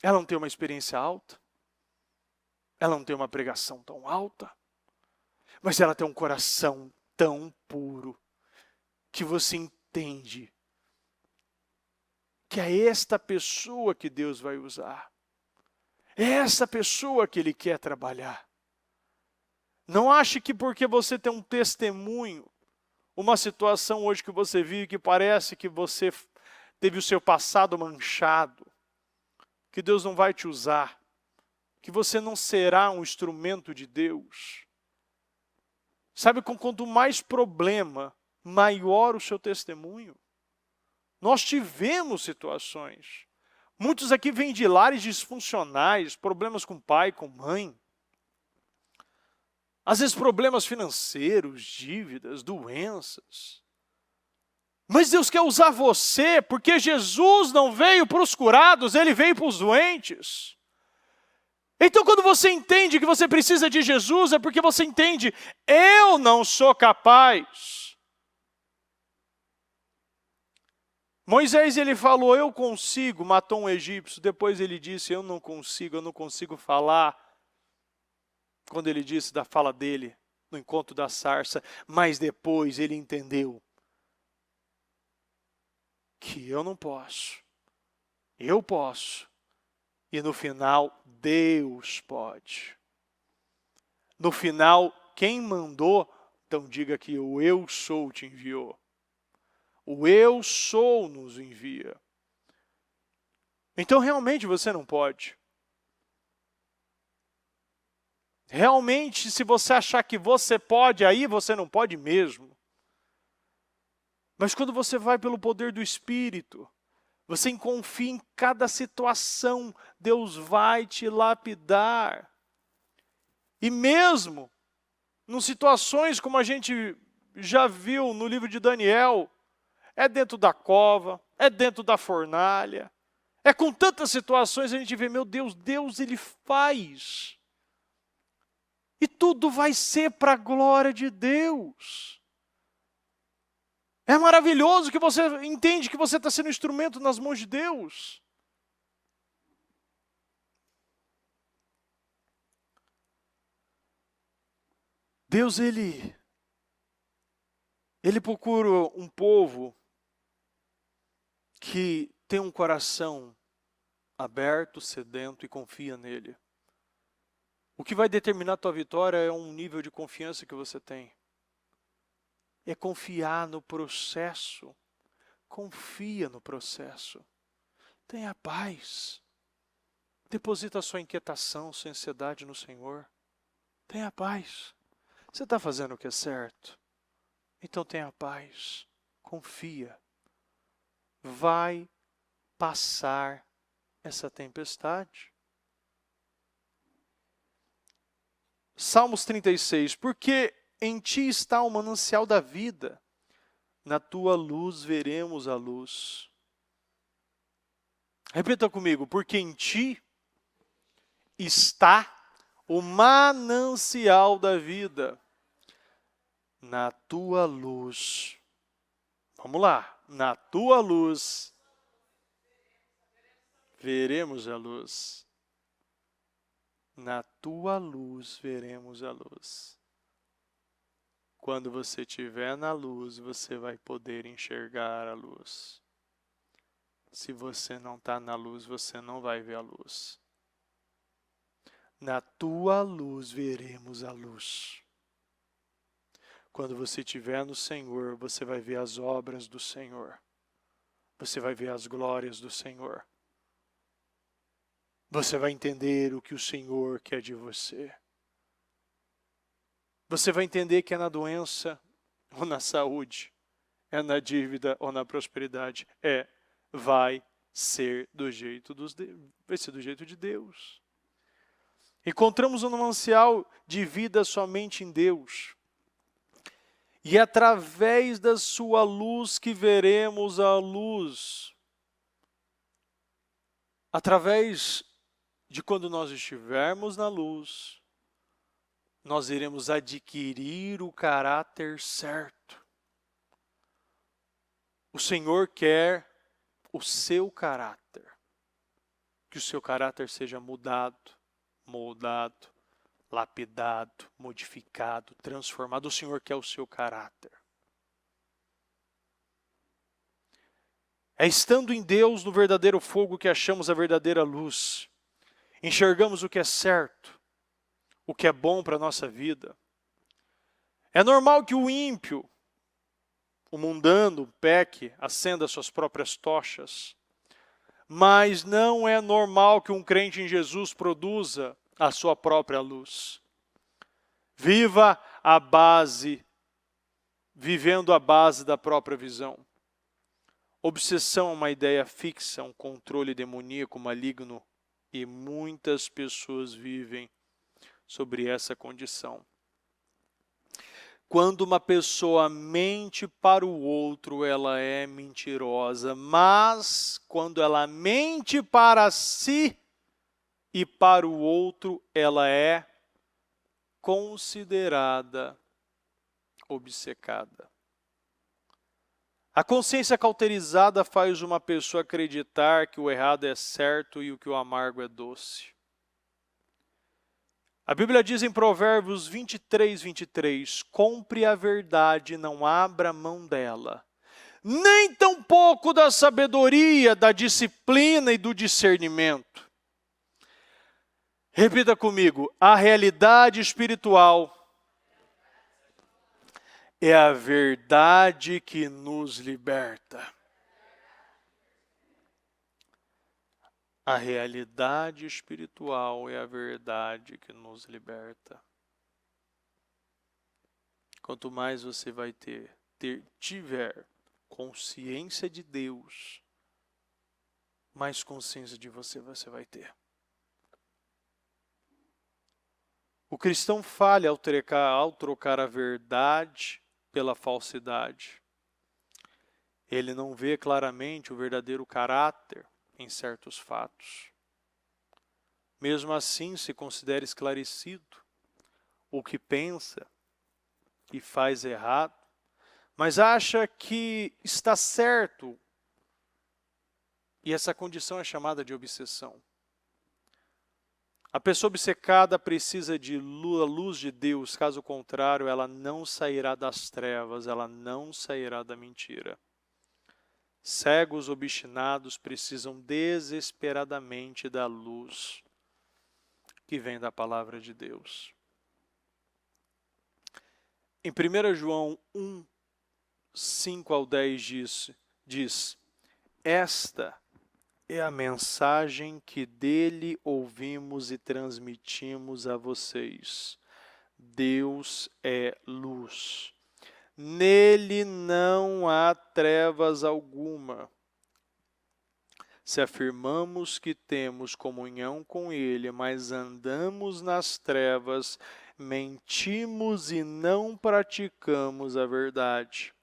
S1: Ela não tem uma experiência alta. Ela não tem uma pregação tão alta. Mas ela tem um coração tão puro que você entende que é esta pessoa que Deus vai usar. É essa pessoa que Ele quer trabalhar. Não ache que porque você tem um testemunho, uma situação hoje que você vive que parece que você teve o seu passado manchado, que Deus não vai te usar, que você não será um instrumento de Deus. Sabe, quanto mais problema, maior o seu testemunho. Nós tivemos situações. Muitos aqui vêm de lares disfuncionais, problemas com pai, com mãe. Às vezes problemas financeiros, dívidas, doenças. Mas Deus quer usar você, porque Jesus não veio para os curados, Ele veio para os doentes. Então quando você entende que você precisa de Jesus, é porque você entende, eu não sou capaz. Moisés, ele falou, eu consigo, matou um egípcio. Depois ele disse, eu não consigo falar. Quando ele disse da fala dele, no encontro da sarça. Mas depois ele entendeu que eu não posso. Eu posso. E no final, Deus pode. No final, quem mandou, então diga que o eu sou te enviou. O eu sou nos envia. Então realmente você não pode. Realmente, se você achar que você pode, aí você não pode mesmo. Mas quando você vai pelo poder do Espírito, você confia em cada situação, Deus vai te lapidar. E mesmo em situações como a gente já viu no livro de Daniel, é dentro da cova, é dentro da fornalha, é com tantas situações a gente vê, meu Deus, Deus ele faz. E tudo vai ser para a glória de Deus. É maravilhoso que você entende que você está sendo um instrumento nas mãos de Deus. Deus, Ele procura um povo que tem um coração aberto, sedento e confia nele. O que vai determinar a tua vitória é um nível de confiança que você tem. É confiar no processo. Confia no processo. Tenha paz. Deposita a sua inquietação, sua ansiedade no Senhor. Tenha paz. Você está fazendo o que é certo? Então tenha paz. Confia. Vai passar essa tempestade. Salmos 36. Porque em ti está o manancial da vida. Na tua luz veremos a luz. Repita comigo. Porque em ti está o manancial da vida. Na tua luz. Vamos lá. Na tua luz veremos a luz. Na tua luz veremos a luz. Quando você estiver na luz, você vai poder enxergar a luz. Se você não está na luz, você não vai ver a luz. Na tua luz veremos a luz. Quando você estiver no Senhor, você vai ver as obras do Senhor. Você vai ver as glórias do Senhor. Você vai entender o que o Senhor quer de você. Você vai entender que é na doença ou na saúde, é na dívida ou na prosperidade. Vai ser do jeito de Deus. Encontramos um manancial de vida somente em Deus. E é através da sua luz que veremos a luz. Através de quando nós estivermos na luz, nós iremos adquirir o caráter certo. O Senhor quer o seu caráter. Que o seu caráter seja mudado, moldado, lapidado, modificado, transformado. O Senhor quer o seu caráter. É estando em Deus, no verdadeiro fogo, que achamos a verdadeira luz. Enxergamos o que é certo, o que é bom para a nossa vida. É normal que o ímpio, o mundano, peque, acenda suas próprias tochas. Mas não é normal que um crente em Jesus produza a sua própria luz. Viva a base, vivendo a base da própria visão. Obsessão é uma ideia fixa, um controle demoníaco maligno, e muitas pessoas vivem sobre essa condição. Quando uma pessoa mente para o outro, ela é mentirosa. Mas quando ela mente para si e para o outro, ela é considerada obcecada. A consciência cauterizada faz uma pessoa acreditar que o errado é certo e que o amargo é doce. A Bíblia diz em Provérbios 23, compre a verdade, não abra mão dela. Nem tampouco da sabedoria, da disciplina e do discernimento. Repita comigo, a realidade espiritual é a verdade que nos liberta. A realidade espiritual é a verdade que nos liberta. Quanto mais você vai tiver consciência de Deus, mais consciência de você vai ter. O cristão falha ao trocar a verdade pela falsidade. Ele não vê claramente o verdadeiro caráter em certos fatos. Mesmo assim, se considera esclarecido o que pensa e faz errado, mas acha que está certo. E essa condição é chamada de obsessão. A pessoa obcecada precisa de luz de Deus, caso contrário, ela não sairá das trevas, ela não sairá da mentira. Cegos obstinados precisam desesperadamente da luz que vem da palavra de Deus. Em 1 João 1, 5 ao 10 diz, esta é a mensagem que dele ouvimos e transmitimos a vocês. Deus é luz. Nele não há trevas alguma. Se afirmamos que temos comunhão com ele, mas andamos nas trevas, mentimos e não praticamos a verdade.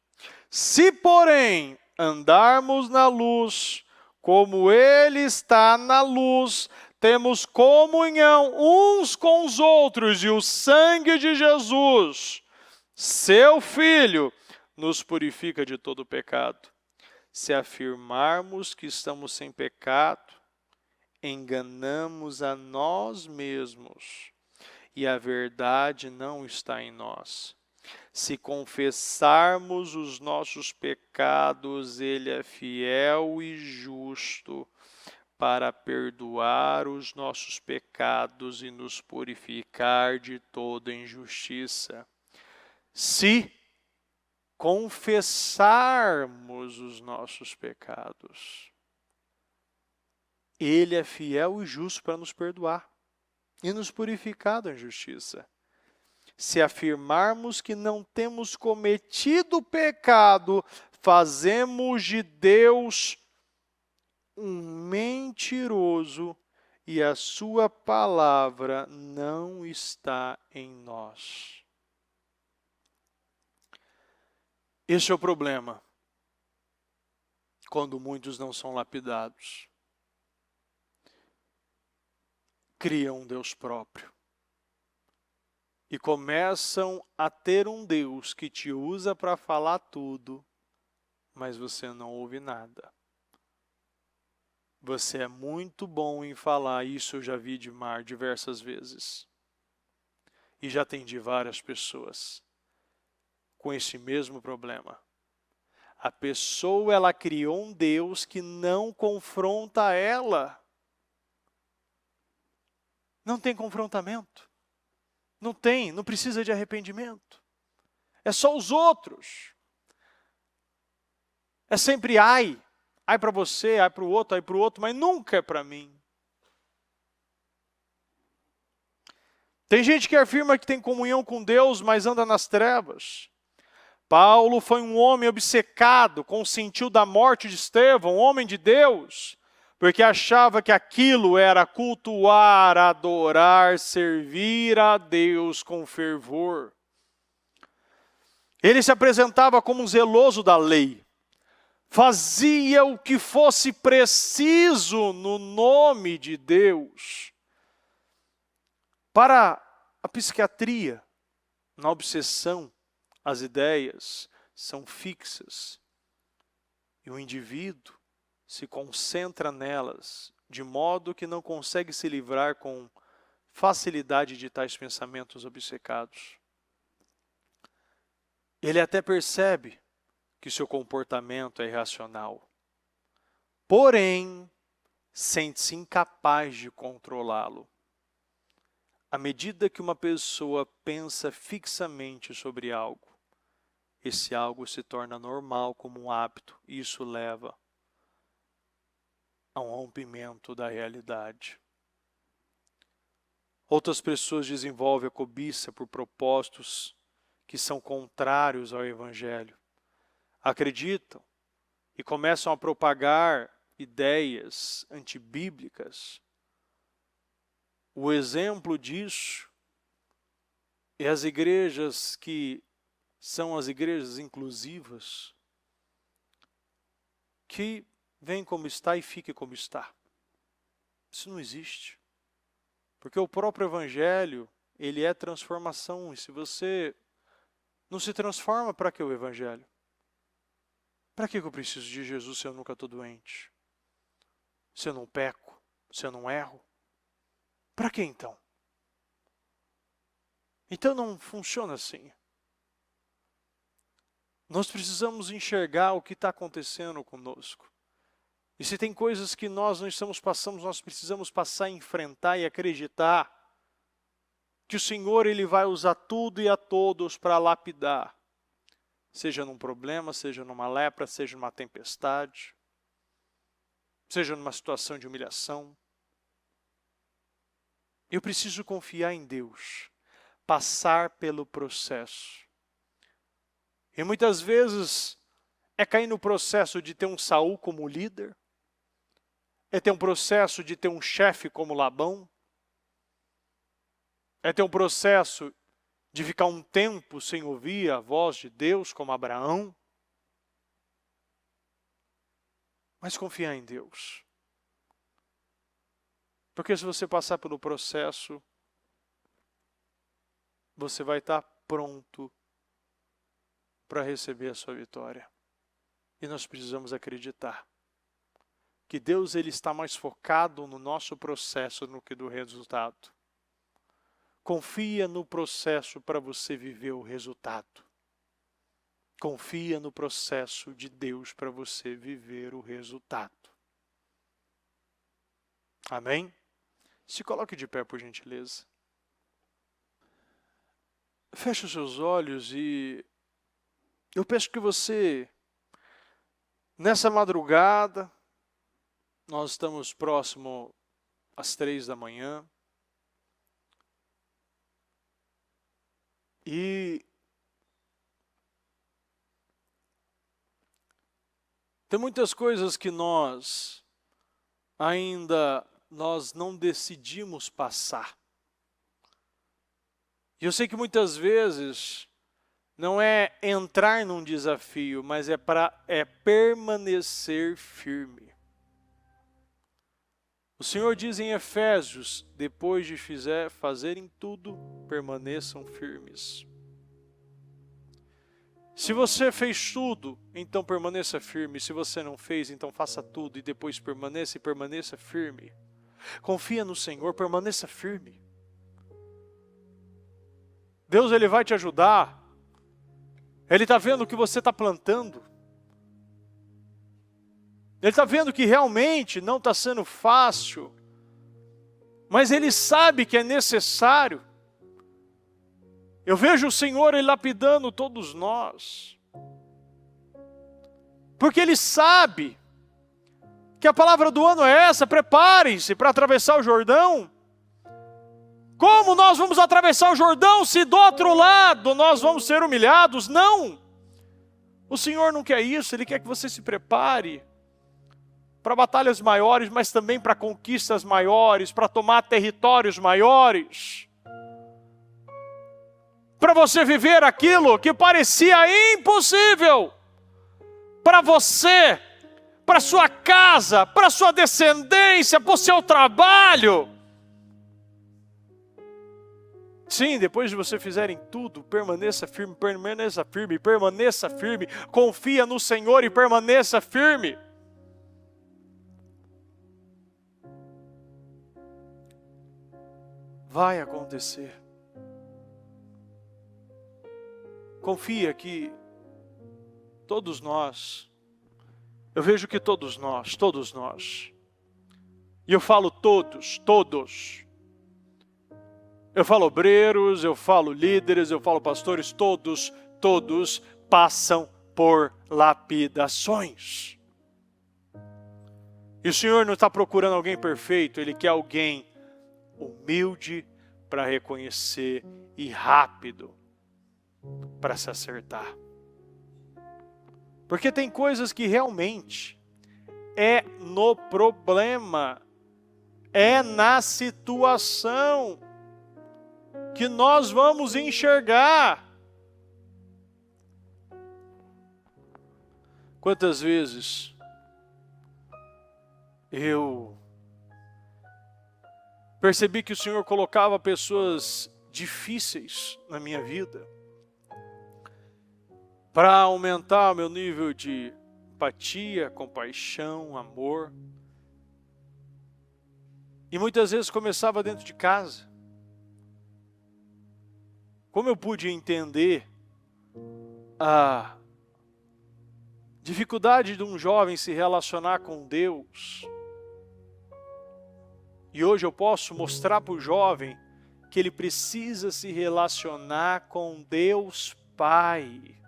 S1: Se, porém, andarmos na luz, como ele está na luz, temos comunhão uns com os outros, e o sangue de Jesus, seu Filho, nos purifica de todo pecado. Se afirmarmos que estamos sem pecado, enganamos a nós mesmos, e a verdade não está em nós. Se confessarmos os nossos pecados, ele é fiel e justo para perdoar os nossos pecados e nos purificar de toda injustiça. Se confessarmos os nossos pecados, ele é fiel e justo para nos perdoar e nos purificar da injustiça. Se afirmarmos que não temos cometido pecado, fazemos de Deus um mentiroso e a sua palavra não está em nós. Esse é o problema quando muitos não são lapidados. Criam um Deus próprio. E começam a ter um Deus que te usa para falar tudo, mas você não ouve nada. Você é muito bom em falar, isso eu já vi diversas vezes. E já atendi várias pessoas com esse mesmo problema. A pessoa, ela criou um Deus que não confronta ela. Não tem confrontamento. Não precisa de arrependimento. É só os outros. É sempre ai para você, ai para o outro, mas nunca é para mim. Tem gente que afirma que tem comunhão com Deus, mas anda nas trevas. Paulo foi um homem obcecado, consentiu da morte de Estevão, um homem de Deus, porque achava que aquilo era cultuar, adorar, servir a Deus com fervor. Ele se apresentava como um zeloso da lei. Fazia o que fosse preciso no nome de Deus. Para a psiquiatria, na obsessão, as ideias são fixas. E o indivíduo se concentra nelas, de modo que não consegue se livrar com facilidade de tais pensamentos obcecados. Ele até percebe que seu comportamento é irracional. Porém, sente-se incapaz de controlá-lo. À medida que uma pessoa pensa fixamente sobre algo, esse algo se torna normal como um hábito, e isso leva a um rompimento da realidade. Outras pessoas desenvolvem a cobiça por propósitos que são contrários ao Evangelho. Acreditam e começam a propagar ideias antibíblicas. O exemplo disso é as igrejas que são as igrejas inclusivas, que vem como está e fique como está. Isso não existe. Porque o próprio Evangelho, ele é transformação. E se você não se transforma, para que o Evangelho? Para que eu preciso de Jesus se eu nunca estou doente? Se eu não peco? Se eu não erro? Para que então? Então não funciona assim. Nós precisamos enxergar o que está acontecendo conosco. E se tem coisas que nós não estamos passando, nós precisamos passar a enfrentar e acreditar que o Senhor ele vai usar tudo e a todos para lapidar. Seja num problema, seja numa lepra, seja numa tempestade, seja numa situação de humilhação. Eu preciso confiar em Deus, passar pelo processo. E muitas vezes é cair no processo de ter um Saul como líder, é ter um processo de ter um chefe como Labão, é ter um processo de ficar um tempo sem ouvir a voz de Deus como Abraão. Mas confiar em Deus. Porque se você passar pelo processo, você vai estar pronto para receber a sua vitória. E nós precisamos acreditar que Deus ele está mais focado no nosso processo do que do resultado. Confia no processo para você viver o resultado. Confia no processo de Deus para você viver o resultado. Amém? Se coloque de pé, por gentileza. Feche os seus olhos e eu peço que você, nessa madrugada, nós estamos próximo às 3 da manhã, e tem muitas coisas que nós não decidimos passar. E eu sei que muitas vezes não é entrar num desafio, mas é permanecer firme. O Senhor diz em Efésios, depois de fazerem tudo, permaneçam firmes. Se você fez tudo, então permaneça firme. Se você não fez, então faça tudo e depois permaneça firme. Confia no Senhor, permaneça firme. Deus ele vai te ajudar. Ele está vendo o que você está plantando. Ele está vendo que realmente não está sendo fácil. Mas Ele sabe que é necessário. Eu vejo o Senhor ele lapidando todos nós. Porque Ele sabe que a palavra do ano é essa: preparem-se para atravessar o Jordão. Como nós vamos atravessar o Jordão se do outro lado nós vamos ser humilhados? Não! O Senhor não quer isso, Ele quer que você se prepare para batalhas maiores, mas também para conquistas maiores, para tomar territórios maiores. para você viver aquilo que parecia impossível para você, para sua casa, para sua descendência, para o seu trabalho. Sim, depois de você fizerem tudo, permaneça firme, permaneça firme, permaneça firme. Confia no Senhor e permaneça firme. Vai acontecer. Confia que todos nós, eu vejo que todos nós, e eu falo todos, eu falo obreiros, eu falo líderes, eu falo pastores, todos passam por lapidações. E o Senhor não está procurando alguém perfeito, Ele quer alguém humilde para reconhecer e rápido para se acertar. Porque tem coisas que realmente é no problema, é na situação que nós vamos enxergar. Quantas vezes eu percebi que o Senhor colocava pessoas difíceis na minha vida para aumentar o meu nível de empatia, compaixão, amor. E muitas vezes começava dentro de casa. Como eu pude entender a dificuldade de um jovem se relacionar com Deus, e hoje eu posso mostrar para o jovem que ele precisa se relacionar com Deus Pai.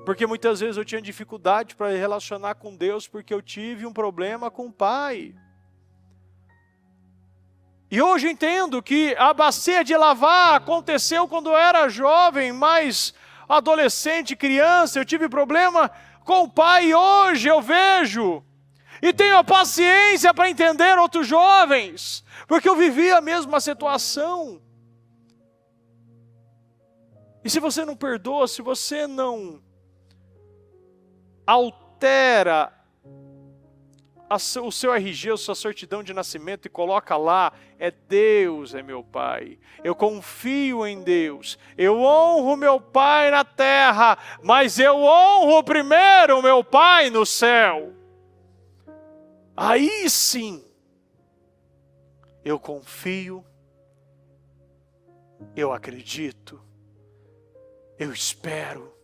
S1: Porque muitas vezes eu tinha dificuldade para relacionar com Deus porque eu tive um problema com o Pai. E hoje entendo que a bacia de lavar aconteceu quando eu era jovem, mais adolescente, criança, eu tive problema com o Pai e hoje eu vejo e tenho a paciência para entender outros jovens, porque eu vivi a mesma situação. E se você não perdoa, se você não altera o seu RG, a sua certidão de nascimento e coloca lá, Deus é meu Pai, eu confio em Deus, eu honro meu Pai na terra, mas eu honro primeiro o meu Pai no céu. Aí sim, eu confio, eu acredito, eu espero,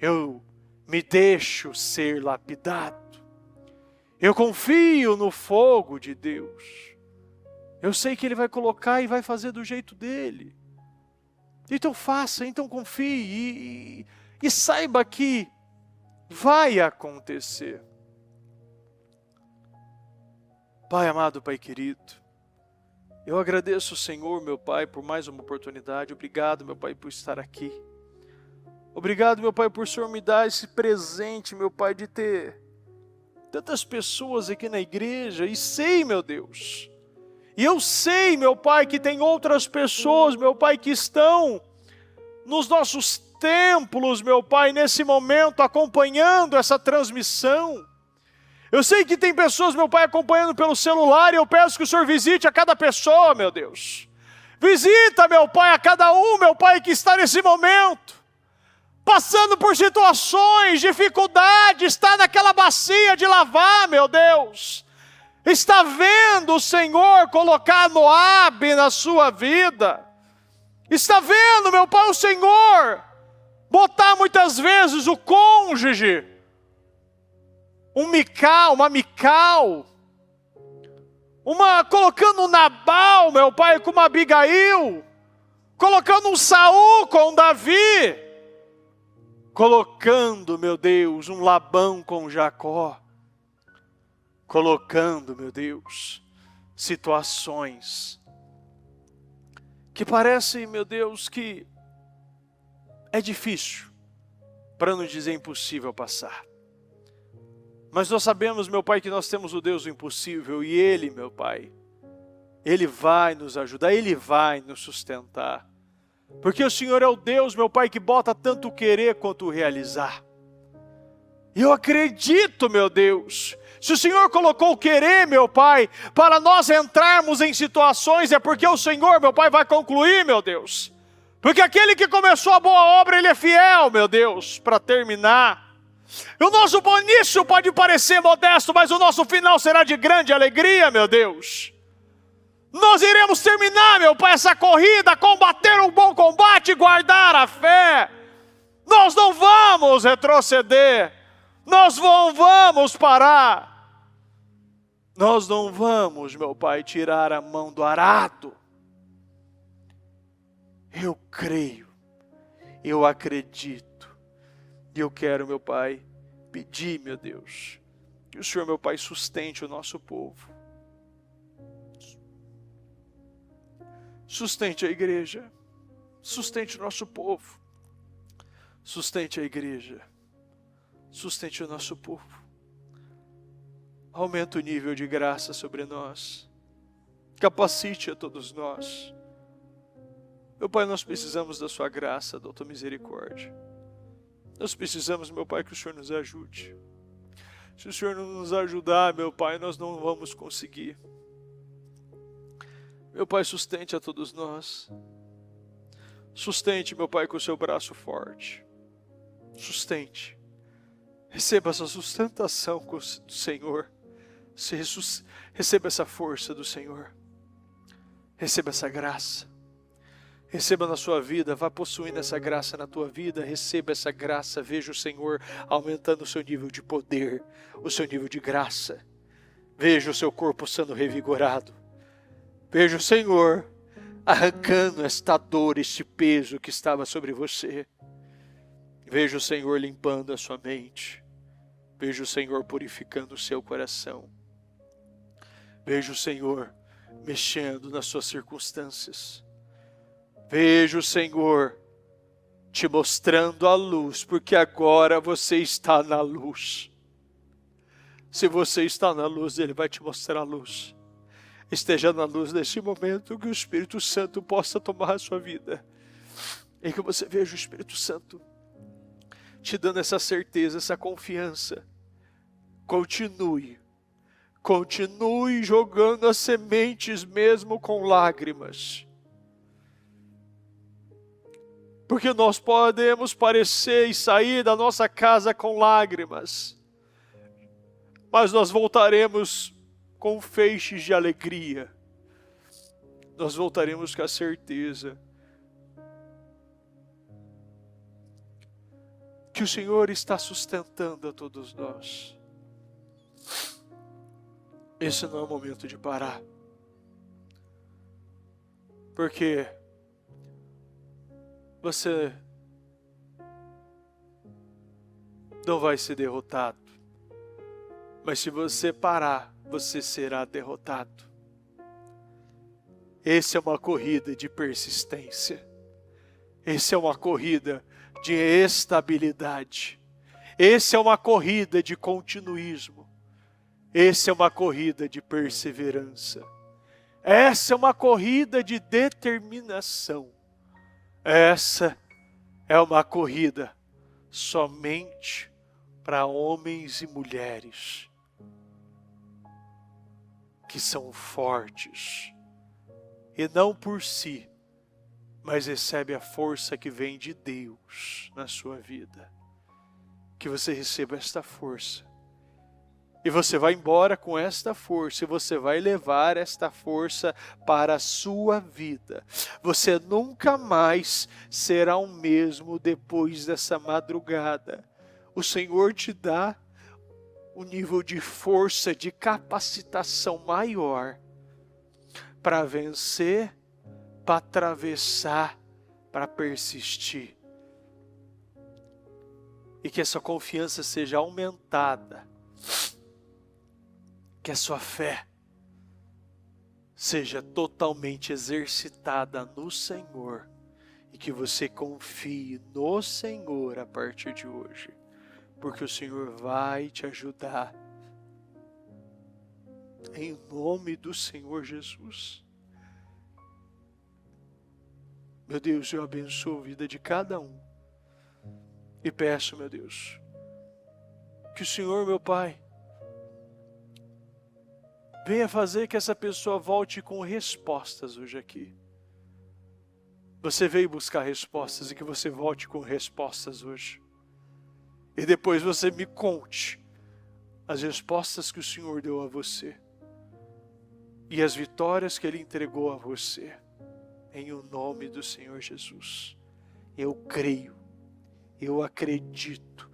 S1: eu me deixo ser lapidado. Eu confio no fogo de Deus. Eu sei que Ele vai colocar e vai fazer do jeito dEle. Então faça, então confie e saiba que vai acontecer. Pai amado, Pai querido, eu agradeço o Senhor, meu Pai, por mais uma oportunidade. Obrigado, meu Pai, por estar aqui. Obrigado, meu Pai, por o Senhor me dar esse presente, meu Pai, de ter tantas pessoas aqui na igreja, e sei, meu Deus, e eu sei, meu Pai, que tem outras pessoas, meu Pai, que estão nos nossos templos, meu Pai, nesse momento, acompanhando essa transmissão. Eu sei que tem pessoas, meu Pai, acompanhando pelo celular, e eu peço que o Senhor visite a cada pessoa, meu Deus. Visita, meu Pai, a cada um, meu Pai, que está nesse momento passando por situações, dificuldades, está naquela bacia de lavar, meu Deus. Está vendo o Senhor colocar Moabe na sua vida. Está vendo, meu Pai, o Senhor botar muitas vezes o cônjuge, uma Mical, colocando um Nabal, meu Pai, com uma Abigail, colocando um Saul com um Davi, colocando, meu Deus, um Labão com Jacó, colocando, meu Deus, situações que parecem, meu Deus, que é difícil, para não dizer impossível passar. Mas nós sabemos, meu Pai, que nós temos o Deus do impossível, e Ele, meu Pai, Ele vai nos ajudar, Ele vai nos sustentar. Porque o Senhor é o Deus, meu Pai, que bota tanto o querer quanto o realizar. E eu acredito, meu Deus, se o Senhor colocou o querer, meu Pai, para nós entrarmos em situações, é porque o Senhor, meu Pai, vai concluir, meu Deus. Porque aquele que começou a boa obra, Ele é fiel, meu Deus, para terminar. E o nosso início pode parecer modesto, mas o nosso final será de grande alegria, meu Deus. Nós iremos terminar, meu Pai, essa corrida, combater um bom combate e guardar a fé. Nós não vamos retroceder. Nós não vamos parar. Nós não vamos, meu Pai, tirar a mão do arado. Eu creio, eu acredito. E eu quero, meu Pai, pedir, meu Deus, que o Senhor, meu Pai, sustente o nosso povo. Sustente a igreja, sustente o nosso povo, sustente a igreja, sustente o nosso povo. Aumenta o nível de graça sobre nós, capacite a todos nós. Meu Pai, nós precisamos da sua graça, da tua misericórdia. Nós precisamos, meu Pai, que o Senhor nos ajude. Se o Senhor não nos ajudar, meu Pai, nós não vamos conseguir. Meu Pai, sustente a todos nós. Sustente, meu Pai, com o seu braço forte. Sustente. Receba essa sustentação do Senhor. Receba essa força do Senhor. Receba essa graça. Receba na sua vida, vá possuindo essa graça na tua vida, receba essa graça, veja o Senhor aumentando o seu nível de poder, o seu nível de graça. Veja o seu corpo sendo revigorado. Veja o Senhor arrancando esta dor, este peso que estava sobre você. Veja o Senhor limpando a sua mente. Veja o Senhor purificando o seu coração. Veja o Senhor mexendo nas suas circunstâncias. Veja o Senhor te mostrando a luz, porque agora você está na luz. Se você está na luz, Ele vai te mostrar a luz. Esteja na luz neste momento, que o Espírito Santo possa tomar a sua vida. E que você veja o Espírito Santo te dando essa certeza, essa confiança. Continue jogando as sementes mesmo com lágrimas. Porque nós podemos parecer e sair da nossa casa com lágrimas, mas nós voltaremos com feixes de alegria. Nós voltaremos com a certeza que o Senhor está sustentando a todos nós. Esse não é o momento de parar. Porque você não vai ser derrotado. Mas se você parar, você será derrotado. Essa é uma corrida de persistência. Essa é uma corrida de estabilidade. Essa é uma corrida de continuismo. Essa é uma corrida de perseverança. Essa é uma corrida de determinação. Essa é uma corrida somente para homens e mulheres que são fortes e não por si, mas recebe a força que vem de Deus na sua vida. Que você receba esta força. E você vai embora com esta força, e você vai levar esta força para a sua vida. Você nunca mais será o mesmo depois dessa madrugada. O Senhor te dá um nível de força, de capacitação maior para vencer, para atravessar, para persistir. E que essa confiança seja aumentada. Que a sua fé seja totalmente exercitada no Senhor. E que você confie no Senhor a partir de hoje. Porque o Senhor vai te ajudar. Em nome do Senhor Jesus. Meu Deus, eu abençoo a vida de cada um. E peço, meu Deus, que o Senhor, meu Pai, venha fazer que essa pessoa volte com respostas hoje aqui. Você veio buscar respostas e que você volte com respostas hoje. E depois você me conte as respostas que o Senhor deu a você. E as vitórias que Ele entregou a você. Em o nome do Senhor Jesus. Eu creio. Eu acredito.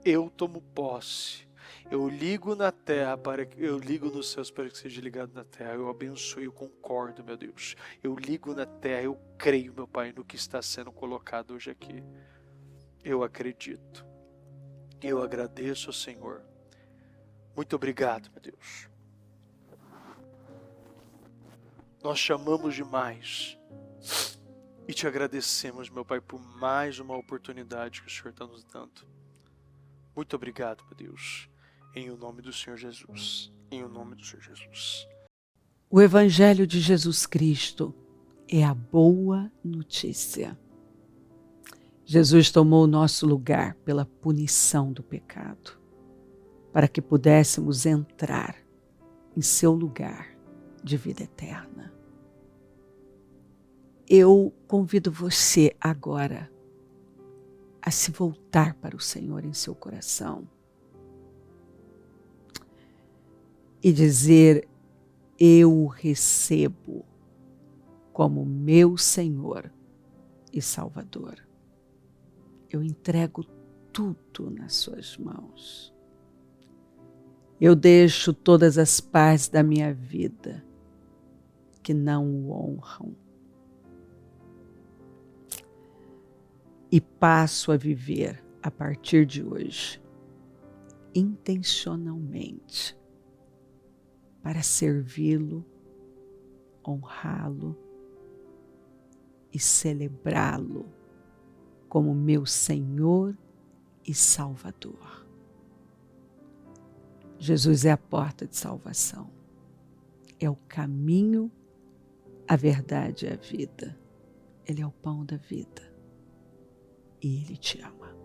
S1: Eu tomo posse. Eu ligo na terra eu ligo nos céus para que seja ligado na terra. Eu abençoo, eu concordo, meu Deus. Eu ligo na terra, eu creio, meu Pai, no que está sendo colocado hoje aqui. Eu acredito. Eu agradeço ao Senhor. Muito obrigado, meu Deus. Nós chamamos demais e te agradecemos, meu Pai, por mais uma oportunidade que o Senhor está nos dando. Muito obrigado, meu Deus. Em o nome do Senhor Jesus. Em o nome do Senhor Jesus.
S2: O Evangelho de Jesus Cristo é a boa notícia. Jesus tomou o nosso lugar pela punição do pecado, para que pudéssemos entrar em seu lugar de vida eterna. Eu convido você agora a se voltar para o Senhor em seu coração e dizer: eu o recebo como meu Senhor e Salvador. Eu entrego tudo nas suas mãos. Eu deixo todas as partes da minha vida que não o honram e passo a viver a partir de hoje intencionalmente para servi-lo, honrá-lo e celebrá-lo como meu Senhor e Salvador. Jesus é a porta de salvação. É o caminho, a verdade e a vida. Ele é o pão da vida. E Ele te ama.